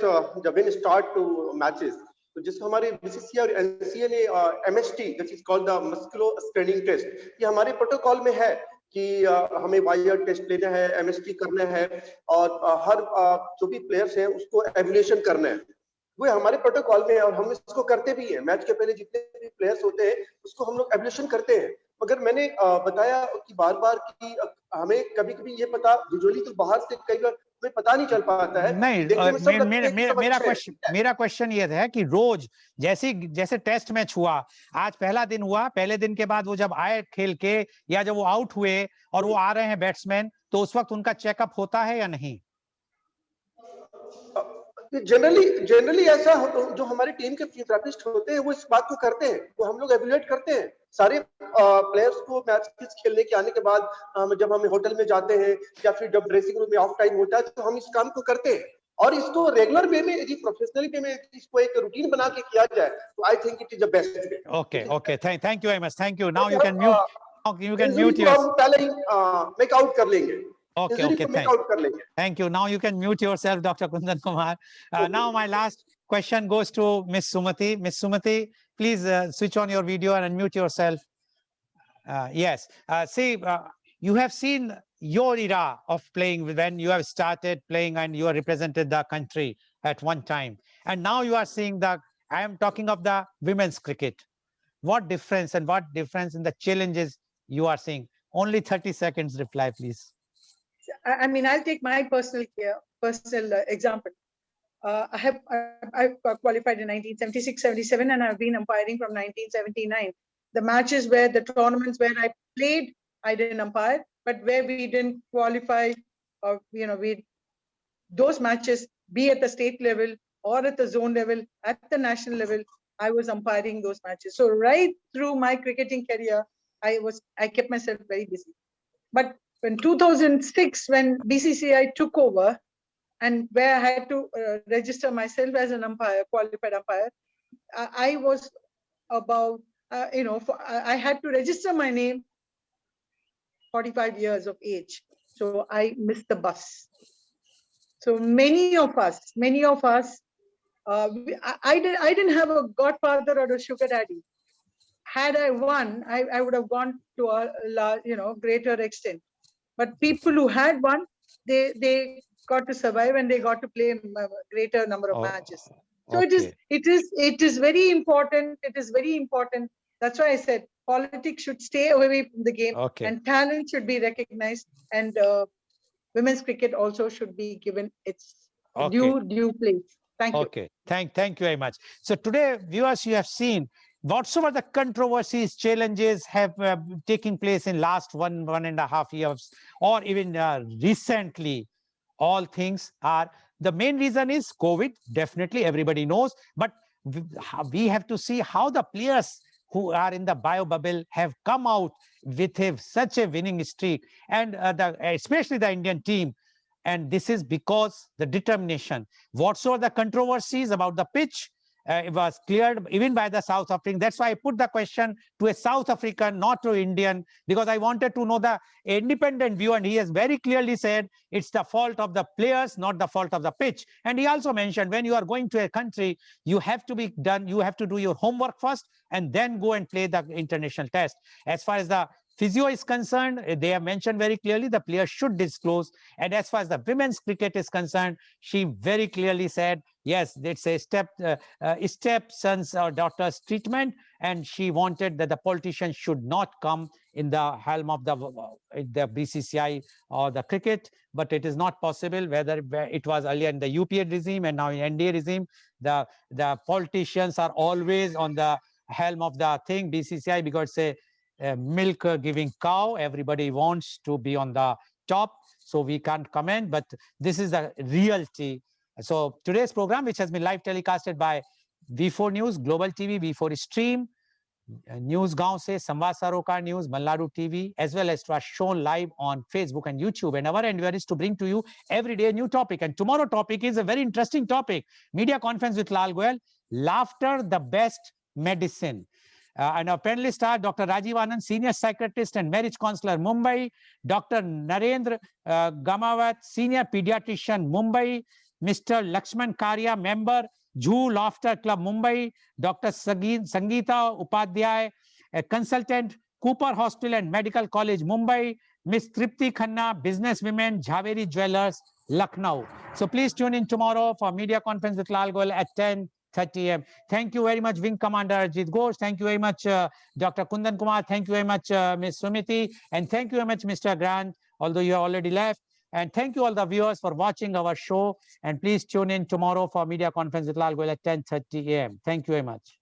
जब when start to matches, तो जिसको हमारे BCCI और NCA ने MST, that is called the musculo screening test, ये हमारे प्रोटोकॉल में है कि हमें वायर टेस्ट लेना है, MST करना है, और हर जो भी प्लेयर्स हैं उसको एवल्यूएशन करना है. वो हमारे प्रोटोकॉल में है और हम इसको करते भी हैं. मैच के पहले जितने भी प्लेयर्स होते हैं उसको हम लोग एवल्यूएशन करते हैं. मगर मैंने बताया कि बार-बार कि हमें कभी-कभी ये पता विजुअली तो बाहर से कई बार हमें पता नहीं चल पाता है. नहीं, मेरा क्वेश्चन ये है कि रोज जैसे टेस्ट मैच हुआ, आज पहला दिन हुआ, पहले दिन के बाद वो जब आए खेल के, या जब वो आउट हुए और वो आ रहे हैं बैट्समैन, तो उस वक्त उनका चेकअप होता है या नहीं? जनरली ऐसा जो हमारी टीम के फिजियोथेरेपिस्ट होते हैं वो इस बात को करते हैं, वो हम लोग एवेल्युएट करते हैं सारे प्लेयर्स को मैच खेलने के आने के बाद. जब हम होटल में जाते हैं या फिर जब ड्रेसिंग रूम में ऑफ टाइम होता है, तो हम इस काम को करते हैं. और इसको रेगुलर वे में, यदि प्रोफेशनली वे में इसको एक रूटीन बना के किया जाए, तो I think it is the best way. Okay, thank you very much. Thank you. Now you can mute हम पहले ही मेक आउट कर लेंगे. Okay, thank you. Now you can mute yourself, Dr. Kundan Kumar. Now my last question goes to Miss Sumati. Miss Sumati, please switch on your video and unmute yourself. Yes. You have seen your era of playing when you have started playing and you have represented the country at one time. And now you are seeing I am talking of the women's cricket. What difference in the challenges you are seeing? Only 30 seconds reply, please. I mean, I'll take my personal example. I qualified in 1976-77, and I've been umpiring from 1979. The matches the tournaments where I played, I didn't umpire, but where we didn't qualify, or those matches, be at the state level or at the zone level, at the national level, I was umpiring those matches. So right through my cricketing career, I kept myself very busy. But in 2006, when BCCI took over, and where I had to register myself as an umpire, qualified umpire, I was about, I had to register my name 45 years of age. So I missed the bus. So many of us, I didn't have a godfather or a sugar daddy. Had I won, I would have gone to a greater extent. But people who had won, they got to survive and they got to play a greater number of matches. So okay. it is very important. It is very important. That's why I said politics should stay away from the game, and talent should be recognized, and women's cricket also should be given its due place. Thank you. Okay, thank you very much. So today, viewers, you have seen whatsoever the controversies, challenges have taken place in last one and a half years, or even recently. All things are, the main reason is COVID, definitely everybody knows, but we have to see how the players who are in the bio bubble have come out with such a winning streak, and especially the Indian team. And this is because the determination. Whatsoever the controversies about the pitch, it was cleared even by the South African. That's why I put the question to a South African, not to Indian, because I wanted to know the independent view, and he has very clearly said it's the fault of the players, not the fault of the pitch. And he also mentioned when you are going to a country, you have to do your homework first and then go and play the international test. As far as the physio is concerned, they have mentioned very clearly the players should disclose. And as far as the women's cricket is concerned, she very clearly said Yes, it's a stepson's or daughter's treatment, and she wanted that the politicians should not come in the helm of the BCCI or the cricket, but it is not possible. Whether it was earlier in the UPA regime and now in NDA regime, the politicians are always on the helm of the thing, BCCI, because it's a milk giving cow. Everybody wants to be on the top, so we can't comment, but this is the reality. So today's program, which has been live telecasted by V4 News, Global TV, V4 Stream, News Gaon se, Samvad Sarocar News, Malnadu TV, as well as was shown live on Facebook and YouTube. And our endeavor is to bring to you every day a new topic. And tomorrow topic is a very interesting topic. Media conference with Lal Goel, laughter, the best medicine. And our panelists are Dr. Rajiv Anand, Senior Psychiatrist and Marriage Counselor, Mumbai, Dr. Narendra Gamawat, Senior Pediatrician, Mumbai, Mr. Lakshman Karya, Member, Jhu Laughter Club, Mumbai, Dr. Sangeeta Upadhyay, a consultant, Cooper Hospital and Medical College, Mumbai, Miss Tripti Khanna, Businesswomen, Jhaveri Jewelers, Lucknow. So please tune in tomorrow for media conference with Lal Goel at 10:30 a.m. Thank you very much, Wing Commander Arjeet Kosh. Thank you very much, Dr. Kundan Kumar. Thank you very much, Ms. Sumiti. And thank you very much, Mr. Grant, although you have already left. And thank you all the viewers for watching our show. And please tune in tomorrow for media conference with Lal Goel at 10:30 a.m. Thank you very much.